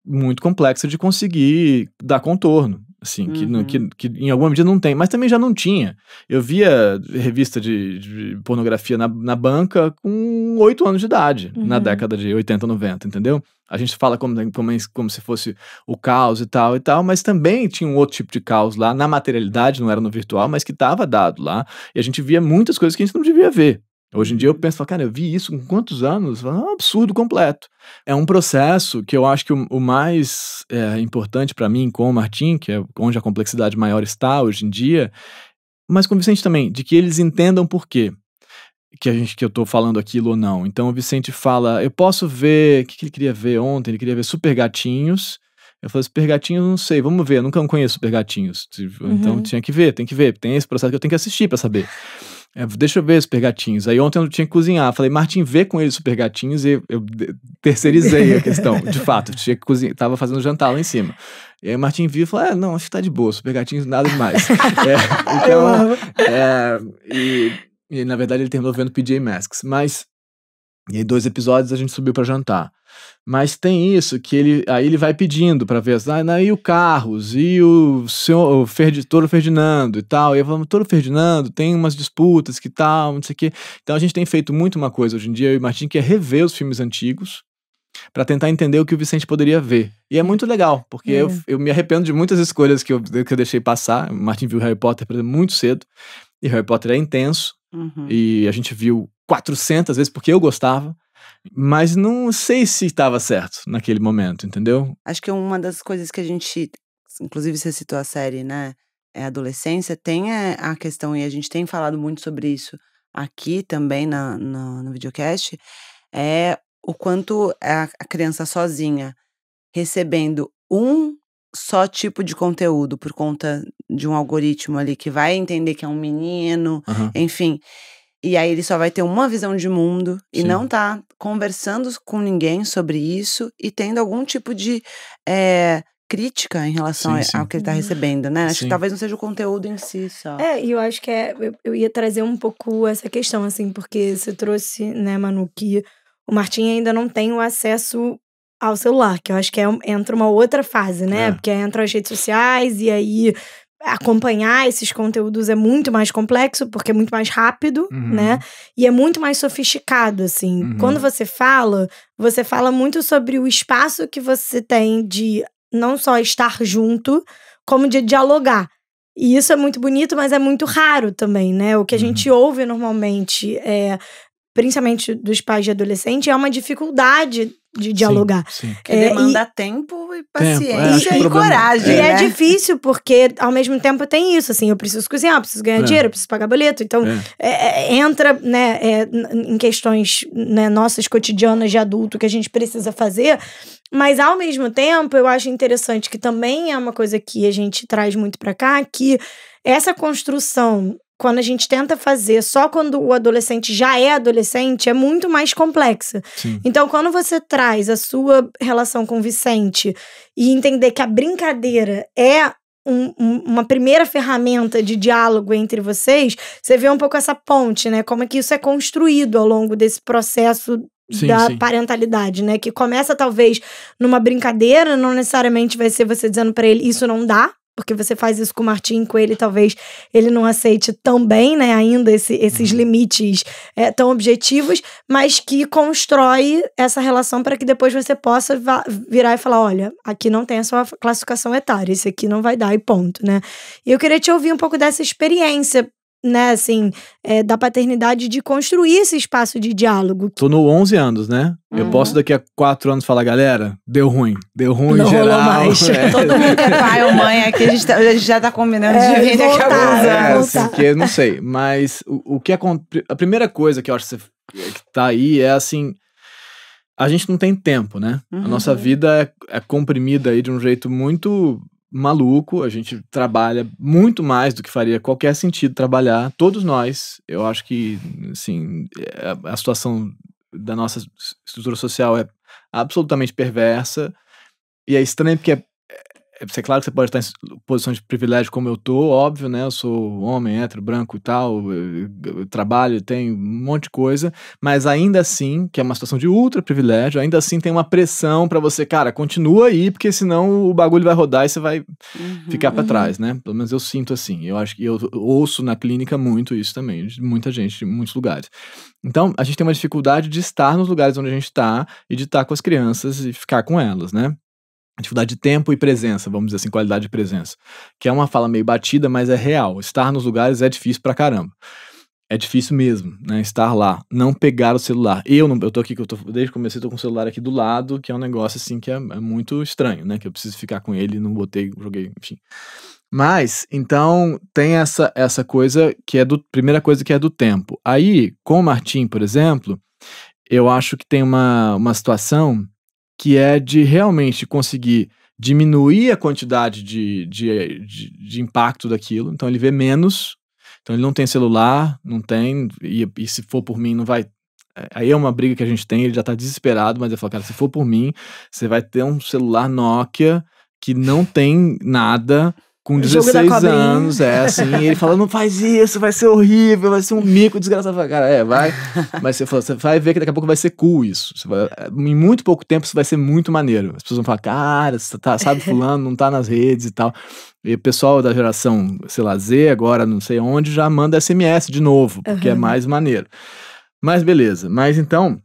Speaker 4: muito complexa de conseguir dar contorno, assim, que em alguma medida não tem, mas também já não tinha. Eu via revista de pornografia na banca com 8 anos de idade, na década de 80, 90, entendeu? A gente fala como se fosse o caos e tal, mas também tinha um outro tipo de caos lá, na materialidade, não era no virtual, mas que estava dado lá, e a gente via muitas coisas que a gente não devia ver. Hoje em dia eu penso, cara, eu vi isso com quantos anos? É um absurdo completo. É um processo que eu acho que o mais importante para mim com o Martim, que é onde a complexidade maior está hoje em dia, mas com o Vicente também, de que eles entendam por quê que eu tô falando aquilo ou não. Então o Vicente fala, eu posso ver, o que ele queria ver ontem? Ele queria ver Super Gatinhos. Eu falei, Super Gatinhos, não sei, vamos ver, eu nunca conheço Super Gatinhos. Então tem que ver, tem esse processo que eu tenho que assistir pra saber. Deixa eu ver Super Gatinhos. Aí ontem eu tinha que cozinhar. Falei, Martim, vê com ele Super Gatinhos. E eu terceirizei a questão. De fato, tinha que cozinhar. Tava fazendo jantar lá em cima. E aí o Martim viu e falou, não, acho que tá de boa. Super Gatinhos, nada demais. E na verdade ele terminou vendo PJ Masks. Mas, e aí 2 episódios a gente subiu pra jantar. Mas tem isso, que ele vai pedindo pra ver, e o Carros, e o Toro Ferdinando e tal, e eu falo, Toro Ferdinando tem umas disputas que tal, não sei o quê. Então a gente tem feito muito uma coisa hoje em dia, eu e o Martim, que é rever os filmes antigos, pra tentar entender o que o Vicente poderia ver. E é muito legal, porque eu me arrependo de muitas escolhas que eu deixei passar. O Martim viu Harry Potter, por exemplo, muito cedo, e Harry Potter é intenso, e a gente viu 400 vezes, porque eu gostava, mas não sei se estava certo naquele momento, entendeu?
Speaker 3: Acho que uma das coisas que a gente, inclusive você citou a série, né, adolescência, tem a questão, e a gente tem falado muito sobre isso aqui também no videocast, é o quanto a criança sozinha recebendo um só tipo de conteúdo por conta de um algoritmo ali que vai entender que é um menino, enfim. E aí ele só vai ter uma visão de mundo e não tá conversando com ninguém sobre isso e tendo algum tipo de crítica em relação ao que ele tá recebendo, né? Acho que talvez não seja o conteúdo em si só.
Speaker 2: E eu acho que eu ia trazer um pouco essa questão, assim, porque você trouxe, né, Manu, que o Martim ainda não tem o acesso ao celular, que eu acho que entra uma outra fase, né? Porque aí entram as redes sociais e aí acompanhar esses conteúdos é muito mais complexo, porque é muito mais rápido, né? E é muito mais sofisticado, assim. Quando você fala muito sobre o espaço que você tem de não só estar junto, como de dialogar. E isso é muito bonito, mas é muito raro também, né? O que a gente ouve normalmente, principalmente dos pais de adolescente, é uma dificuldade de dialogar.
Speaker 3: Que demanda tempo e paciência e coragem.
Speaker 2: E é difícil, porque ao mesmo tempo tem isso, assim, eu preciso cozinhar, eu preciso ganhar dinheiro, eu preciso pagar boleto. Então, entra, né, em questões, né, nossas cotidianas de adulto que a gente precisa fazer. Mas, ao mesmo tempo, eu acho interessante que também é uma coisa que a gente traz muito pra cá, que essa construção, quando a gente tenta fazer só quando o adolescente já é adolescente, é muito mais complexa.
Speaker 4: Sim.
Speaker 2: Então, quando você traz a sua relação com o Vicente e entender que a brincadeira é uma primeira ferramenta de diálogo entre vocês, você vê um pouco essa ponte, né? Como é que isso é construído ao longo desse processo da parentalidade, né? Que começa talvez numa brincadeira, não necessariamente vai ser você dizendo pra ele, isso não dá, porque você faz isso com o Martim, com ele talvez ele não aceite tão bem, né, ainda esses limites tão objetivos, mas que constrói essa relação para que depois você possa virar e falar, olha, aqui não tem a sua classificação etária, esse aqui não vai dar e ponto, né. E eu queria te ouvir um pouco dessa experiência, né, assim, da paternidade, de construir esse espaço de diálogo.
Speaker 4: Tô no 11 anos, né? Eu posso daqui a 4 anos falar, galera, deu ruim
Speaker 2: não
Speaker 4: em geral.
Speaker 2: Mais.
Speaker 3: Todo mundo que é pai ou mãe aqui, a gente já tá combinando de vir daqui a alguns anos.
Speaker 4: Porque, não sei, mas a primeira coisa que eu acho que tá aí é assim, a gente não tem tempo, né? A nossa vida é comprimida aí de um jeito muito maluco, a gente trabalha muito mais do que faria qualquer sentido trabalhar, todos nós. Eu acho que, assim, a situação da nossa estrutura social é absolutamente perversa, e é estranho porque é claro que você pode estar em posição de privilégio como eu tô, óbvio, né, eu sou homem, hétero, branco e tal, eu trabalho, tenho um monte de coisa, mas ainda assim, que é uma situação de ultra privilégio, ainda assim tem uma pressão pra você, cara, continua aí, porque senão o bagulho vai rodar e você vai ficar pra trás, né, pelo menos eu sinto assim, eu acho que eu ouço na clínica muito isso também, de muita gente, de muitos lugares. Então, a gente tem uma dificuldade de estar nos lugares onde a gente tá, e de estar com as crianças e ficar com elas, né. Dificuldade de tempo e presença, vamos dizer assim, qualidade de presença. Que é uma fala meio batida, mas é real. Estar nos lugares é difícil pra caramba. É difícil mesmo, né? Estar lá. Não pegar o celular. Eu tô aqui, desde que comecei, tô com o celular aqui do lado, que é um negócio assim que é muito estranho, né? Que eu preciso ficar com ele, não botei, joguei, enfim. Mas, então, tem essa coisa que é primeira coisa que é do tempo. Aí, com o Martim, por exemplo, eu acho que tem uma situação que é de realmente conseguir diminuir a quantidade de impacto daquilo. Então ele vê menos, então ele não tem celular, não tem, e se for por mim não vai... Aí é uma briga que a gente tem, ele já tá desesperado, mas eu falo, cara, se for por mim, você vai ter um celular Nokia que não tem nada... Com 16 anos, assim, e ele fala, não faz isso, vai ser horrível, vai ser um mico desgraçado. Cara, vai. Mas você vai ver que daqui a pouco vai ser cool isso. Em muito pouco tempo isso vai ser muito maneiro. As pessoas vão falar, cara, você sabe fulano, não tá nas redes e tal. E o pessoal da geração, sei lá, Z agora, não sei onde, já manda SMS de novo, porque é mais maneiro. Mas beleza, mas então...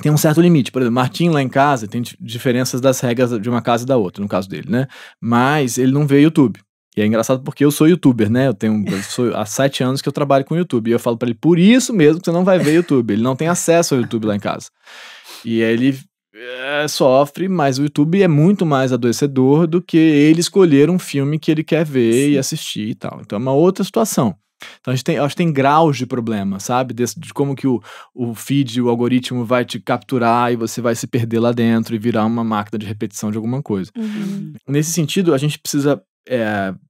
Speaker 4: Tem um certo limite, por exemplo, Martim lá em casa tem diferenças das regras de uma casa e da outra, no caso dele, né? Mas ele não vê YouTube. E é engraçado porque eu sou youtuber, né? Há 7 anos que eu trabalho com YouTube. E eu falo pra ele, por isso mesmo que você não vai ver YouTube. Ele não tem acesso ao YouTube lá em casa. E ele sofre, mas o YouTube é muito mais adoecedor do que ele escolher um filme que ele quer ver e assistir e tal. Então é uma outra situação. Então acho que tem graus de problema, sabe? De como que o feed, o algoritmo vai te capturar e você vai se perder lá dentro e virar uma máquina de repetição de alguma coisa. Nesse sentido, a gente precisa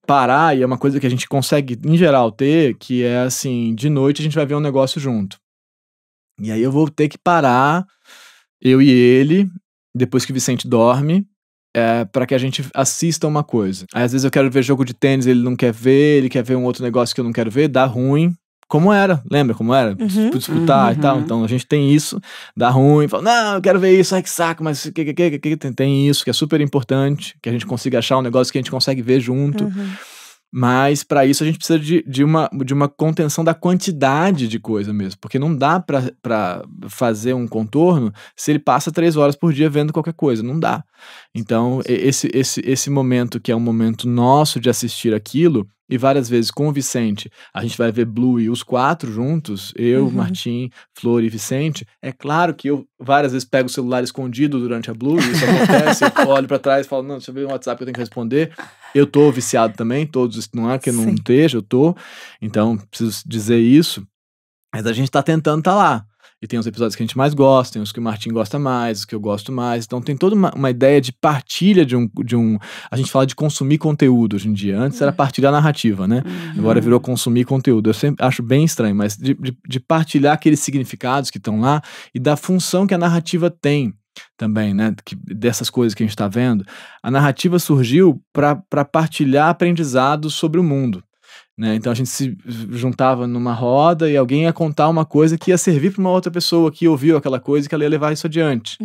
Speaker 4: parar, e é uma coisa que a gente consegue, em geral, ter, que é assim, de noite a gente vai ver um negócio junto. E aí eu vou ter que parar, eu e ele, depois que o Vicente dorme, para que a gente assista uma coisa. Aí às vezes eu quero ver jogo de tênis, ele não quer ver, ele quer ver um outro negócio que eu não quero ver, dá ruim. Como era, lembra como era? Disputar e tal. Então a gente tem isso, dá ruim, fala, não, eu quero ver isso, ai que saco, mas tem isso, que é super importante, que a gente consiga achar um negócio que a gente consegue ver junto. Mas para isso a gente precisa de uma contenção da quantidade de coisa mesmo, porque não dá para fazer um contorno se ele passa 3 horas por dia vendo qualquer coisa, não dá. Então esse momento que é um momento nosso de assistir aquilo e várias vezes com o Vicente, a gente vai ver Blue e os 4 juntos, eu, Martim, Flor e Vicente, é claro que eu várias vezes pego o celular escondido durante a Blue, isso acontece, eu olho pra trás e falo, não, deixa eu ver um WhatsApp que eu tenho que responder. Eu tô viciado também, todos, não há que eu não esteja, eu tô, então preciso dizer isso, mas a gente tá tentando tá lá. E tem os episódios que a gente mais gosta, tem os que o Martim gosta mais, os que eu gosto mais. Então tem toda uma ideia de partilha de um... A gente fala de consumir conteúdo hoje em dia. Antes era partilhar narrativa, né? Agora virou consumir conteúdo. Eu sempre acho bem estranho, mas de partilhar aqueles significados que estão lá e da função que a narrativa tem também, né? Dessas coisas que a gente está vendo. A narrativa surgiu para partilhar aprendizados sobre o mundo. Né? Então a gente se juntava numa roda e alguém ia contar uma coisa que ia servir para uma outra pessoa que ouviu aquela coisa e que ela ia levar isso adiante.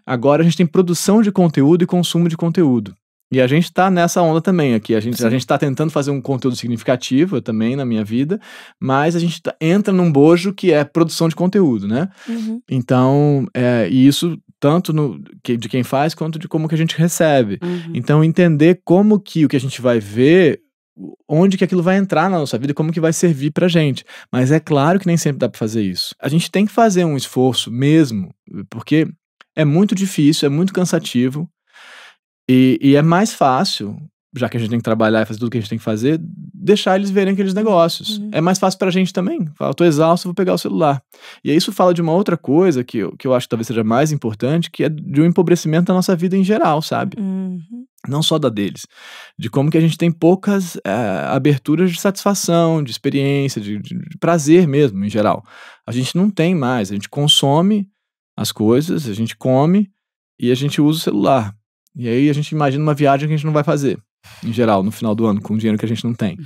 Speaker 4: Agora a gente tem produção de conteúdo e consumo de conteúdo. E a gente tá nessa onda também aqui. A gente tá tentando fazer um conteúdo significativo também na minha vida, mas a gente entra num bojo que é produção de conteúdo, né? Então, e isso tanto de quem faz quanto de como que a gente recebe. Então, entender como que o que a gente vai ver, onde que aquilo vai entrar na nossa vida e como que vai servir pra gente. Mas é claro que nem sempre dá pra fazer isso. A gente tem que fazer um esforço mesmo, porque é muito difícil, é muito cansativo e é mais fácil, já que a gente tem que trabalhar e fazer tudo que a gente tem que fazer, deixar eles verem aqueles negócios. É mais fácil pra gente também. Fala, tô exausto, vou pegar o celular. E aí isso fala de uma outra coisa que eu acho que talvez seja mais importante, que é de um empobrecimento da nossa vida em geral, sabe? Não só da deles, de como que a gente tem poucas aberturas de satisfação, de experiência, de prazer mesmo, em geral. A gente não tem mais, a gente consome as coisas, a gente come e a gente usa o celular. E aí a gente imagina uma viagem que a gente não vai fazer, em geral, no final do ano, com dinheiro que a gente não tem.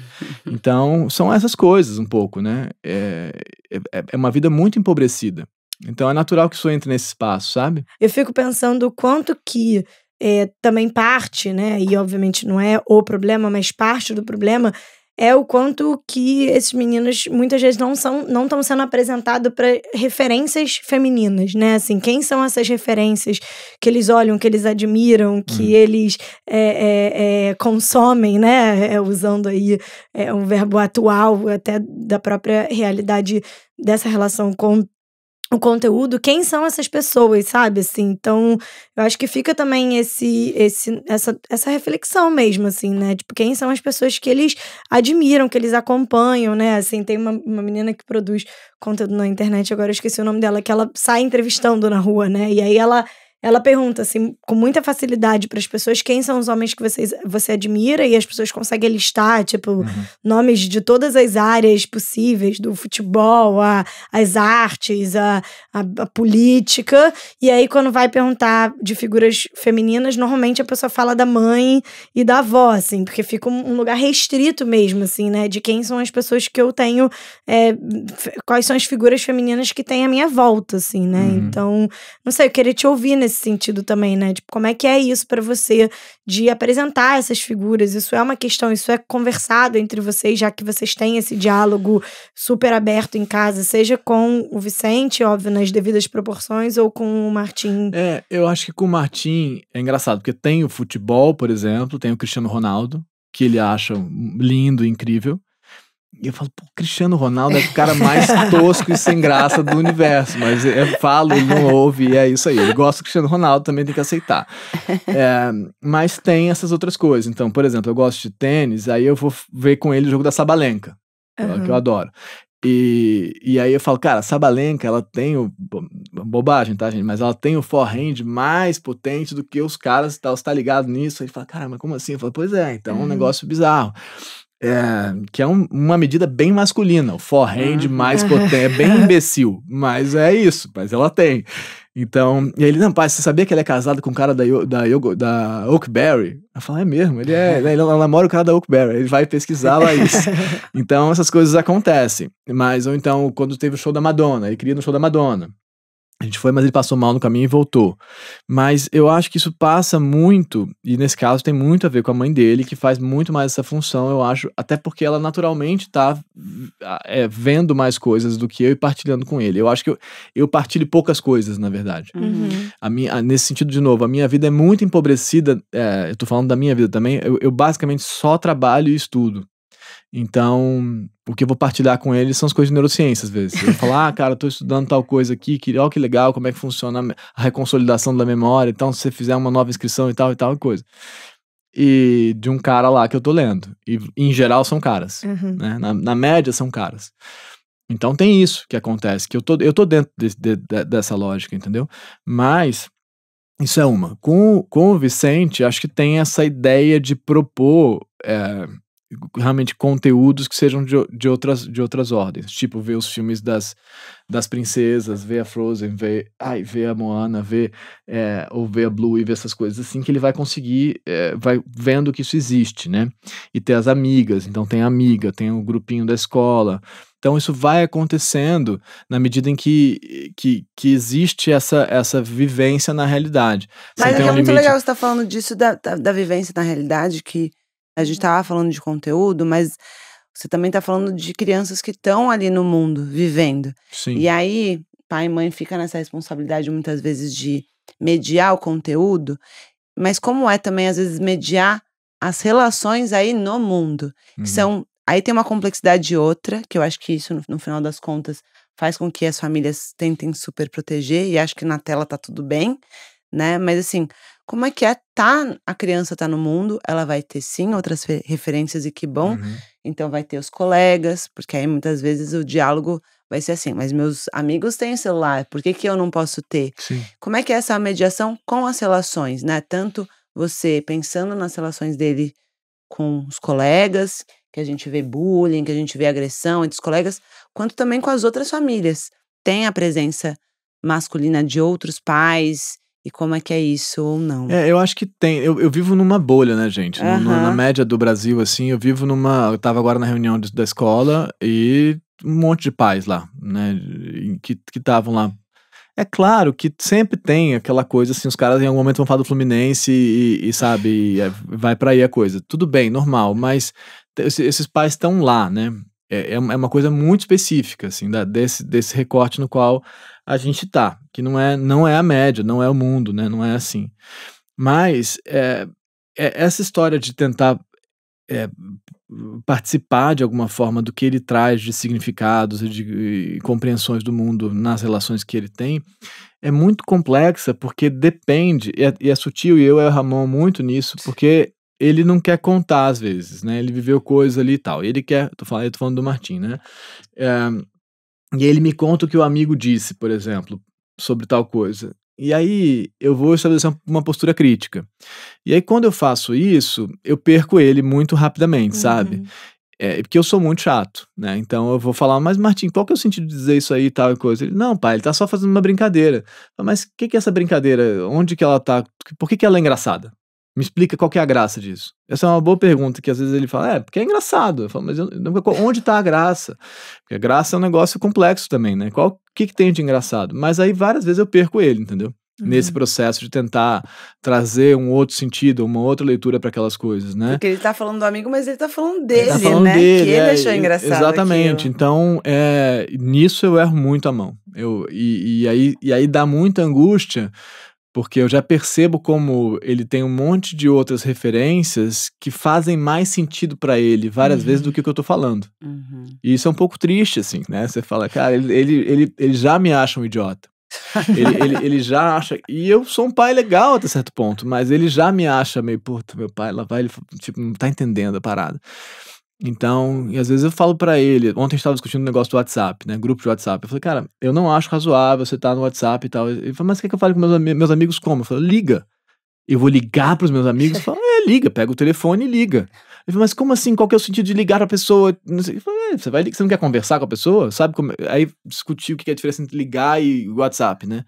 Speaker 4: Então, são essas coisas um pouco, né? É uma vida muito empobrecida. Então, é natural que isso entre nesse espaço, sabe?
Speaker 2: Eu fico pensando o quanto que também parte, né, e obviamente não é o problema, mas parte do problema é o quanto que esses meninos muitas vezes não estão sendo apresentados para referências femininas, né, assim, quem são essas referências que eles olham, que eles admiram, que eles consomem, né, usando aí um verbo atual até da própria realidade dessa relação com o conteúdo, quem são essas pessoas, sabe, assim, então eu acho que fica também essa reflexão mesmo, assim, né, tipo, quem são as pessoas que eles admiram, que eles acompanham, né, assim, tem uma menina que produz conteúdo na internet, agora eu esqueci o nome dela, que ela sai entrevistando na rua, né, e aí ela pergunta, assim, com muita facilidade para as pessoas quem são os homens que você admira, e as pessoas conseguem listar, tipo, nomes de todas as áreas possíveis, do futebol, as artes, a política, e aí quando vai perguntar de figuras femininas, normalmente a pessoa fala da mãe e da avó, assim, porque fica um lugar restrito mesmo, assim, né, de quem são as pessoas que eu tenho, quais são as figuras femininas que tem à minha volta, assim, né, então, não sei, eu queria te ouvir nesse sentido também, né? Tipo, como é que é isso pra você de apresentar essas figuras? Isso é uma questão, isso é conversado entre vocês, já que vocês têm esse diálogo super aberto em casa, seja com o Vicente, óbvio, nas devidas proporções, ou com o Martim?
Speaker 4: Eu acho que com o Martim é engraçado, porque tem o futebol, por exemplo, tem o Cristiano Ronaldo, que ele acha lindo, incrível. E eu falo, pô, Cristiano Ronaldo é o cara mais tosco e sem graça do universo. Mas eu falo, ele não ouve, e é isso aí. Ele gosta do Cristiano Ronaldo, também tem que aceitar. Mas tem essas outras coisas. Então, por exemplo, eu gosto de tênis, aí eu vou ver com ele o jogo da Sabalenka, que eu adoro. E aí eu falo, cara, a Sabalenka, ela tem bobagem, tá, gente? Mas ela tem o forehand mais potente do que os caras, você tá ligado nisso? Aí ele fala, cara, mas como assim? Eu falo, pois é, então é um negócio bizarro. Que é uma medida bem masculina, o forehand mais potente, é bem imbecil, mas é isso, mas ela tem. Então, e ele, não, pai, você sabia que ele é casado com um cara da Oakberry? Eu falo, é mesmo, ele namora o cara da Oakberry, ele vai pesquisar lá isso. Então, essas coisas acontecem. Mas, ou então, quando teve o show da Madonna, ele queria ir no show da Madonna. A gente foi, mas ele passou mal no caminho e voltou. Mas eu acho que isso passa muito, e nesse caso tem muito a ver com a mãe dele, que faz muito mais essa função, eu acho, até porque ela naturalmente tá vendo mais coisas do que eu e partilhando com ele. Eu acho que eu partilho poucas coisas, na verdade. Nesse sentido, de novo, a minha vida é muito empobrecida, eu tô falando da minha vida também, eu basicamente só trabalho e estudo. Então, o que eu vou partilhar com ele são as coisas de neurociência, às vezes. Eu vou falar, cara, eu tô estudando tal coisa aqui, ó, que legal, como é que funciona a reconsolidação da memória. Então, se você fizer uma nova inscrição e tal coisa. E de um cara lá que eu tô lendo. E, em geral, são caras. Né? Na média, são caras. Então, tem isso que acontece, que eu tô dentro dessa lógica, entendeu? Mas, isso é uma. Com o Vicente, acho que tem essa ideia de propor... realmente conteúdos que sejam de outras ordens, tipo ver os filmes das princesas, ver a Frozen, ver a Moana, ou ver a Blue e ver essas coisas assim, que ele vai conseguir, vai vendo que isso existe, né? E ter as amigas, então tem a amiga, tem o grupinho da escola, então isso vai acontecendo na medida em que existe essa vivência na realidade.
Speaker 3: Mas é muito legal você estar falando disso, da vivência na realidade, que a gente estava falando de conteúdo, mas você também está falando de crianças que estão ali no mundo, vivendo.
Speaker 4: Sim.
Speaker 3: E aí, pai e mãe fica nessa responsabilidade muitas vezes de mediar o conteúdo, mas como é também, às vezes, mediar as relações aí no mundo. Aí tem uma complexidade outra, que eu acho que isso, no final das contas, faz com que as famílias tentem super proteger, e acho que na tela tá tudo bem, né? Mas assim, como é que a criança tá no mundo, ela vai ter sim outras referências e que bom, então vai ter os colegas, porque aí muitas vezes o diálogo vai ser assim, mas meus amigos têm celular, por que eu não posso ter?
Speaker 4: Sim.
Speaker 3: Como é que é essa mediação com as relações, né? Tanto você pensando nas relações dele com os colegas, que a gente vê bullying, que a gente vê agressão entre os colegas, quanto também com as outras famílias. Tem a presença masculina de outros pais, e como é que é isso ou não?
Speaker 4: Eu acho que tem. Eu vivo numa bolha, né, gente? Na média do Brasil, assim, eu tava agora na reunião da escola e um monte de pais lá, né, que estavam lá. É claro que sempre tem aquela coisa, assim, os caras em algum momento vão falar do Fluminense e sabe, vai pra aí a coisa. Tudo bem, normal, mas esses pais estão lá, né? É uma coisa muito específica, assim, desse recorte no qual a gente tá, que não é a média, não é o mundo, né? Não é assim. Mas essa história de tentar participar de alguma forma do que ele traz de significados e de compreensões do mundo nas relações que ele tem, é muito complexa, porque depende, e é sutil, e eu e o Ramon muito nisso, porque ele não quer contar às vezes, né? Ele viveu coisas ali e tal. Ele quer, tô falando do Martim, né? E ele me conta o que o amigo disse, por exemplo, sobre tal coisa. E aí eu vou estabelecer uma postura crítica. E aí quando eu faço isso, eu perco ele muito rapidamente, sabe? Porque eu sou muito chato, né? Então eu vou falar, mas Martim, qual que é o sentido de dizer isso aí e tal e coisa? Ele, não, pai, ele tá só fazendo uma brincadeira. Mas o que é essa brincadeira? Onde que ela tá? Por que ela é engraçada? Me explica qual que é a graça disso. Essa é uma boa pergunta, que às vezes ele fala, porque é engraçado. Eu falo, mas onde tá a graça? Porque a graça é um negócio complexo também, né? O que tem de engraçado? Mas aí várias vezes eu perco ele, entendeu? Nesse processo de tentar trazer um outro sentido, uma outra leitura para aquelas coisas, né?
Speaker 3: Porque ele tá falando do amigo, mas ele tá falando dele,
Speaker 4: ele tá falando
Speaker 3: né?
Speaker 4: Dele,
Speaker 3: que ele achou engraçado.
Speaker 4: Exatamente.
Speaker 3: Aquilo.
Speaker 4: Então, nisso eu erro muito a mão. E aí dá muita angústia, porque eu já percebo como ele tem um monte de outras referências que fazem mais sentido pra ele várias vezes do que o que eu tô falando. E isso é um pouco triste, assim, né? Você fala, cara, ele já me acha um idiota. ele já acha... E eu sou um pai legal até certo ponto, mas ele já me acha meio, puta, meu pai, lá vai, ele tipo, não tá entendendo a parada. Então, e às vezes eu falo pra ele, ontem a gente tava discutindo um negócio do WhatsApp, né, grupo de WhatsApp, eu falei, cara, eu não acho razoável você tá no WhatsApp e tal. Ele falou, mas quer que eu fale com meus amigos como? Eu falei, liga. Eu vou ligar pros meus amigos? Eu falo, liga, pega o telefone e liga. Ele falou, mas como assim? Qual que é o sentido de ligar pra pessoa? Não sei. Eu falei, você não quer conversar com a pessoa? Sabe como? Aí discutir o que é a diferença entre ligar e WhatsApp, né?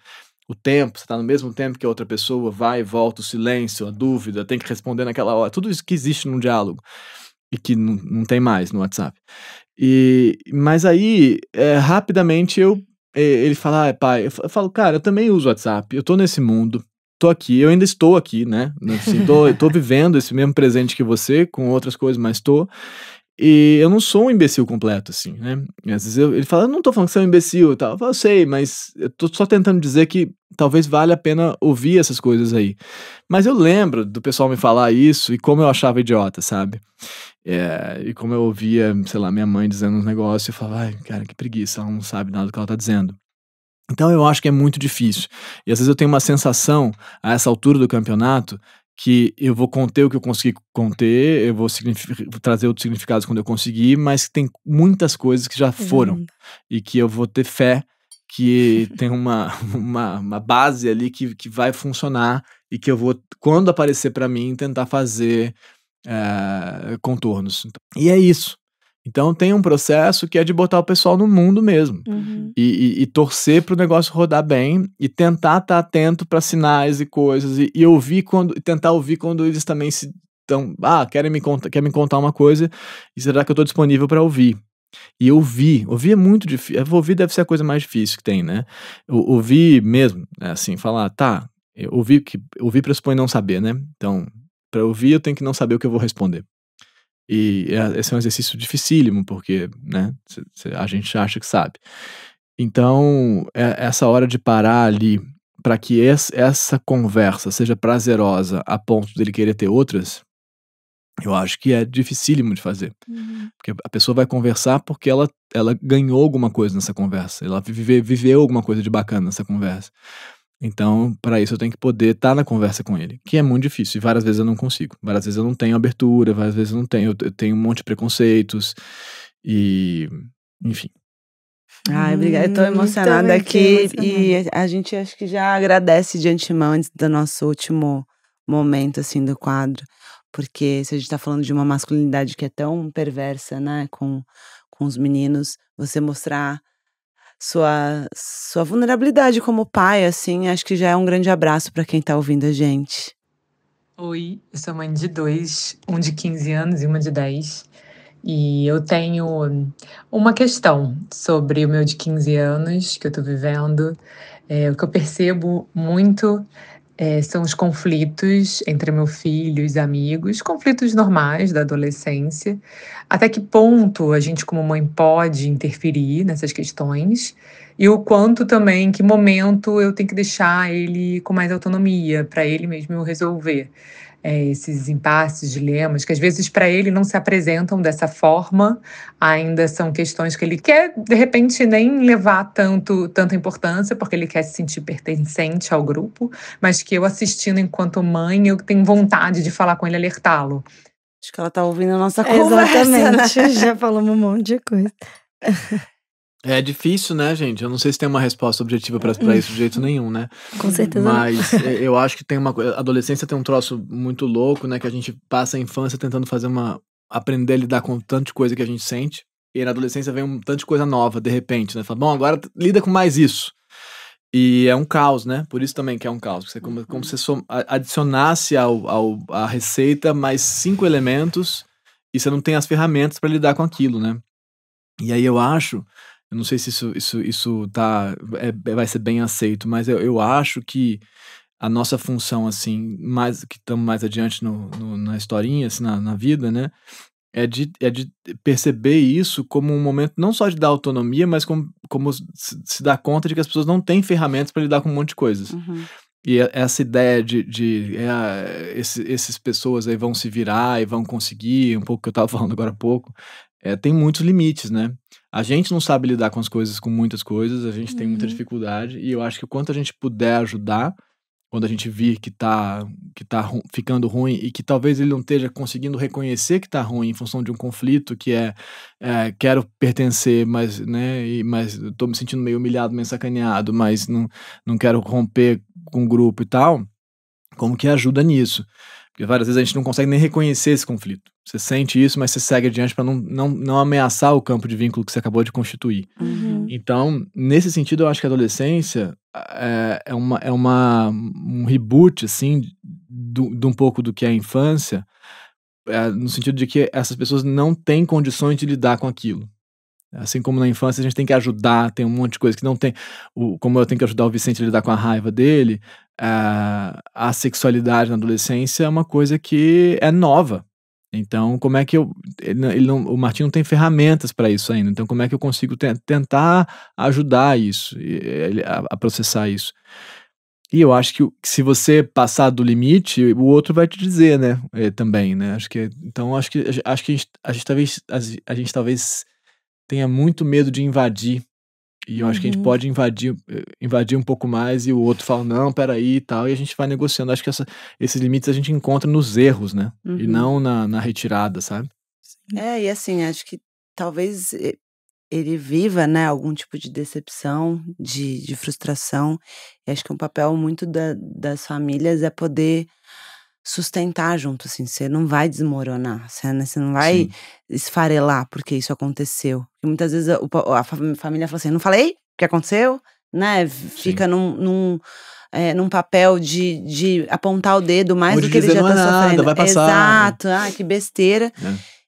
Speaker 4: O tempo, você tá no mesmo tempo que a outra pessoa, vai e volta, o silêncio, a dúvida, tem que responder naquela hora, tudo isso que existe num diálogo. E que não tem mais no WhatsApp. Mas aí, rapidamente, ele fala, pai, eu falo, cara, eu também uso WhatsApp, eu tô nesse mundo, tô aqui, eu ainda estou aqui, né? Assim, tô vivendo esse mesmo presente que você, com outras coisas, mas tô. E eu não sou um imbecil completo, assim, né? E às vezes ele fala, eu não tô falando que você é um imbecil e tal. Eu falo, eu sei, mas eu tô só tentando dizer que talvez valha a pena ouvir essas coisas aí. Mas eu lembro do pessoal me falar isso e como eu achava idiota, sabe? E como eu ouvia, sei lá, minha mãe dizendo uns negócios, eu falava, ai, cara, que preguiça, ela não sabe nada do que ela tá dizendo. Então eu acho que é muito difícil. E às vezes eu tenho uma sensação, a essa altura do campeonato, que eu vou conter o que eu consegui conter, eu vou trazer outros significados quando eu conseguir, mas tem muitas coisas que já foram. E que eu vou ter fé que tem uma base ali que vai funcionar e que eu vou, quando aparecer pra mim, tentar fazer contornos. E é isso. Então tem um processo que é de botar o pessoal no mundo mesmo. E torcer pro negócio rodar bem e tentar estar atento para sinais e coisas e ouvir tentar ouvir quando eles também estão, quer me contar uma coisa e será que eu tô disponível para ouvir? E ouvir é muito difícil. Ouvir deve ser a coisa mais difícil que tem, né? Ouvir mesmo, assim, falar, ouvir pressupõe não saber, né? Então, para ouvir eu tenho que não saber o que eu vou responder. E esse é um exercício dificílimo, porque, né, a gente acha que sabe. Então, essa hora de parar ali para que essa conversa seja prazerosa a ponto dele querer ter outras, eu acho que é dificílimo de fazer. Porque a pessoa vai conversar porque ela ganhou alguma coisa nessa conversa, ela viveu alguma coisa de bacana nessa conversa. Então, para isso eu tenho que poder estar na conversa com ele, que é muito difícil, e várias vezes eu não consigo. Várias vezes eu não tenho abertura, várias vezes eu não tenho, eu tenho um monte de preconceitos, e enfim.
Speaker 3: Ai, obrigada, eu tô emocionada aqui e a gente acho que já agradece de antemão antes do nosso último momento, assim, do quadro, porque se a gente tá falando de uma masculinidade que é tão perversa, né, com os meninos, você mostrar sua vulnerabilidade como pai, assim, acho que já é um grande abraço pra quem tá ouvindo a gente.
Speaker 5: Oi, eu sou mãe de 2, um de 15 anos e uma de 10. E eu tenho uma questão sobre o meu de 15 anos que eu tô vivendo. O que eu percebo muito são os conflitos entre meu filho e os amigos, conflitos normais da adolescência. Até que ponto a gente, como mãe, pode interferir nessas questões? E o quanto também, em que momento eu tenho que deixar ele com mais autonomia, para ele mesmo resolver esses impasses, dilemas, que às vezes para ele não se apresentam dessa forma, ainda são questões que ele quer, de repente, nem levar tanta importância, porque ele quer se sentir pertencente ao grupo, mas que eu assistindo enquanto mãe, eu tenho vontade de falar com ele, alertá-lo.
Speaker 3: Acho que ela tá ouvindo a nossa conversa.
Speaker 2: Exatamente,
Speaker 3: né?
Speaker 2: já falamos um monte de coisa.
Speaker 4: É difícil, né, gente? Eu não sei se tem uma resposta objetiva pra isso de jeito nenhum, né?
Speaker 2: Com certeza não.
Speaker 4: Mas eu acho que tem uma coisa. A adolescência tem um troço muito louco, né? Que a gente passa a infância tentando aprender a lidar com tanto de coisa que a gente sente. E aí na adolescência vem um tanto de coisa nova, de repente, né? Fala, bom, agora lida com mais isso. E é um caos, né? Por isso também que é um caos. Você, como se adicionasse à receita mais 5 elementos e você não tem as ferramentas pra lidar com aquilo, né? E aí eu não sei se isso vai ser bem aceito, mas eu acho que a nossa função, assim, que estamos mais adiante na historinha, assim, na vida, né, é de perceber isso como um momento não só de dar autonomia, mas como se dar conta de que as pessoas não têm ferramentas para lidar com um monte de coisas. E essa ideia essas pessoas aí vão se virar e vão conseguir, um pouco que eu estava falando agora há pouco, tem muitos limites, né? A gente não sabe lidar com muitas coisas, a gente tem muita dificuldade, e eu acho que o quanto a gente puder ajudar, quando a gente vir que tá ficando ruim, e que talvez ele não esteja conseguindo reconhecer que tá ruim em função de um conflito que quero pertencer, mas, né, mas eu tô me sentindo meio humilhado, meio sacaneado, mas não quero romper com o grupo e tal, como que ajuda nisso? Porque várias vezes a gente não consegue nem reconhecer esse conflito. Você sente isso, mas você segue adiante para não ameaçar o campo de vínculo que você acabou de constituir. Então, nesse sentido, eu acho que a adolescência é um reboot, assim, de um pouco do que é a infância, no sentido de que essas pessoas não têm condições de lidar com aquilo. Assim como na infância a gente tem que ajudar, tem um monte de coisa que não tem. Como eu tenho que ajudar o Vicente a lidar com a raiva dele, a sexualidade na adolescência é uma coisa que é nova. Então, como é que o Martim não tem ferramentas para isso ainda. Então, como é que eu consigo tentar ajudar isso, a processar isso? E eu acho que se você passar do limite, o outro vai te dizer, né? Também, né? Então, acho que a gente talvez tenha muito medo de invadir. E eu acho que a gente pode invadir um pouco mais e o outro fala, não, peraí e tal, e a gente vai negociando. Acho que esses limites a gente encontra nos erros, né? E não na retirada, sabe?
Speaker 3: E assim, acho que talvez ele viva, né, algum tipo de decepção, de frustração. E acho que um papel muito das famílias é poder sustentar junto, assim, você não vai desmoronar, você não vai esfarelar porque isso aconteceu. Porque muitas vezes a família fala assim, não falei o que aconteceu, né? Fica num papel de apontar o dedo mais do que ele já tá sofrendo.
Speaker 4: Vai passar.
Speaker 3: Exato, que besteira.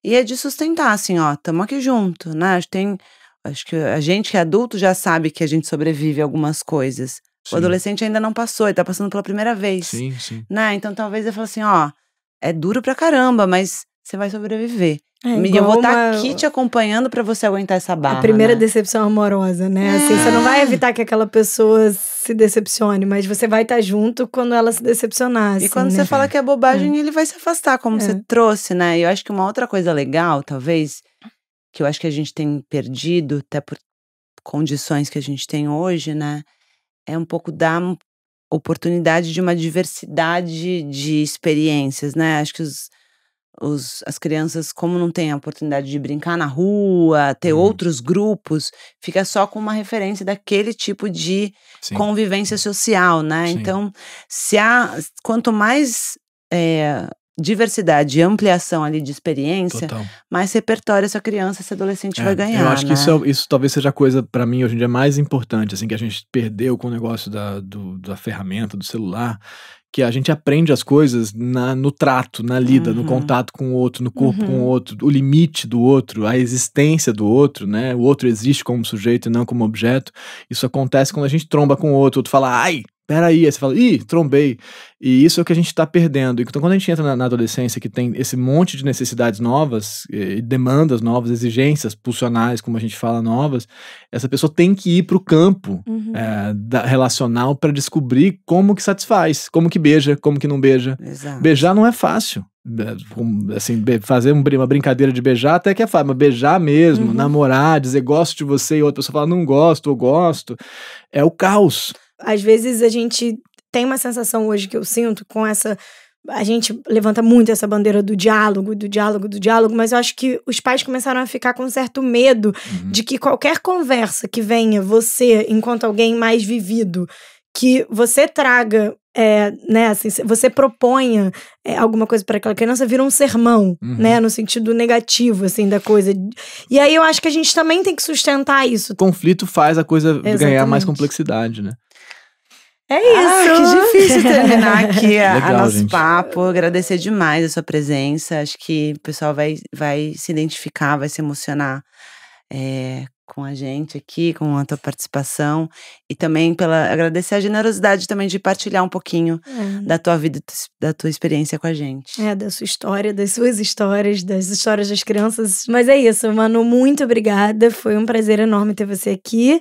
Speaker 3: E é de sustentar, assim, ó, tamo aqui junto, né? Acho que a gente que é adulto já sabe que a gente sobrevive a algumas coisas. O adolescente ainda não passou, ele tá passando pela primeira vez.
Speaker 4: Sim.
Speaker 3: Né? Então talvez eu fale assim, ó, é duro pra caramba, mas você vai sobreviver. E eu vou estar aqui te acompanhando pra você aguentar essa barra.
Speaker 2: A primeira decepção amorosa, né? Assim, você não vai evitar que aquela pessoa se decepcione, mas você vai estar junto quando ela se decepcionar.
Speaker 3: E quando você fala que é bobagem, ele vai se afastar, como você trouxe, né? E eu acho que uma outra coisa legal, talvez, que eu acho que a gente tem perdido, até por condições que a gente tem hoje, né? É um pouco da oportunidade de uma diversidade de experiências, né? Acho que as crianças, como não têm a oportunidade de brincar na rua, ter outros grupos, fica só com uma referência daquele tipo de convivência social, né? Então, quanto mais diversidade e ampliação ali de experiência, mais repertório essa criança, esse adolescente vai ganhar.
Speaker 4: Eu acho que
Speaker 3: né?
Speaker 4: isso talvez seja a coisa, pra mim, hoje em dia, mais importante, assim, que a gente perdeu com o negócio da ferramenta, do celular, que a gente aprende as coisas no trato, na lida, no contato com o outro, no corpo com o outro, o limite do outro, a existência do outro, né? O outro existe como sujeito e não como objeto. Isso acontece quando a gente tromba com o outro fala, ai, peraí, aí você fala, ih, trombei. E isso é o que a gente tá perdendo. Então, quando a gente entra na adolescência, que tem esse monte de necessidades novas, demandas novas, exigências pulsionais, como a gente fala, novas, essa pessoa tem que ir pro campo relacional para descobrir como que satisfaz, como que beija, como que não beija.
Speaker 3: Exato.
Speaker 4: Beijar não é fácil. Assim, fazer uma brincadeira de beijar até que é fácil, mas beijar mesmo, namorar, dizer gosto de você e outra pessoa fala não gosto ou gosto, é o caos.
Speaker 2: Às vezes a gente tem uma sensação hoje que eu sinto com essa... A gente levanta muito essa bandeira do diálogo, mas eu acho que os pais começaram a ficar com certo medo de que qualquer conversa que venha você, enquanto alguém mais vivido, que você traga, né, assim, você proponha alguma coisa para aquela criança, vira um sermão, né, no sentido negativo, assim, da coisa. E aí eu acho que a gente também tem que sustentar isso.
Speaker 4: O conflito faz a coisa ganhar mais complexidade, né?
Speaker 2: É isso.
Speaker 3: Que difícil terminar aqui
Speaker 4: Legal,
Speaker 3: nosso
Speaker 4: gente.
Speaker 3: papo. Agradecer demais a sua presença. Acho que o pessoal vai se identificar, vai se emocionar com a gente aqui, com a tua participação. E também agradecer a generosidade também de partilhar um pouquinho da tua vida, da tua experiência com a gente.
Speaker 2: Da sua história, das suas histórias, das histórias das crianças. Mas é isso, Manu, muito obrigada. Foi um prazer enorme ter você aqui.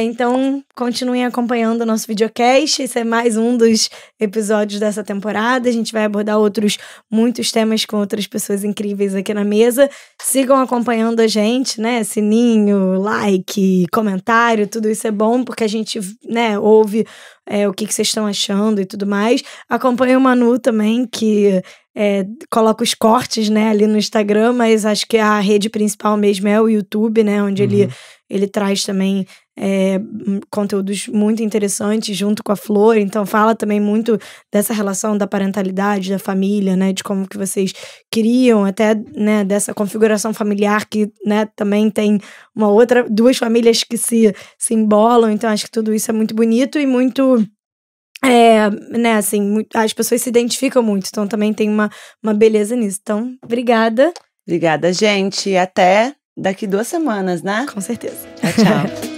Speaker 2: Então, continuem acompanhando o nosso videocast. Esse é mais um dos episódios dessa temporada. A gente vai abordar muitos temas com outras pessoas incríveis aqui na mesa. Sigam acompanhando a gente, né? Sininho, like, comentário, tudo isso é bom, porque a gente, né, ouve o que vocês estão achando e tudo mais. Acompanhe o Manu também, que coloca os cortes, né, ali no Instagram, mas acho que a rede principal mesmo é o YouTube, né, onde ele traz também conteúdos muito interessantes junto com a Flor, então fala também muito dessa relação da parentalidade, da família, né, de como que vocês criam, até, né, dessa configuração familiar que, né, também tem duas famílias que se embolam, então acho que tudo isso é muito bonito e muito... né, assim, as pessoas se identificam muito, então também tem uma beleza nisso. Então, obrigada.
Speaker 3: Obrigada, gente. E até daqui 2 semanas, né?
Speaker 2: Com certeza.
Speaker 3: Tchau, tchau.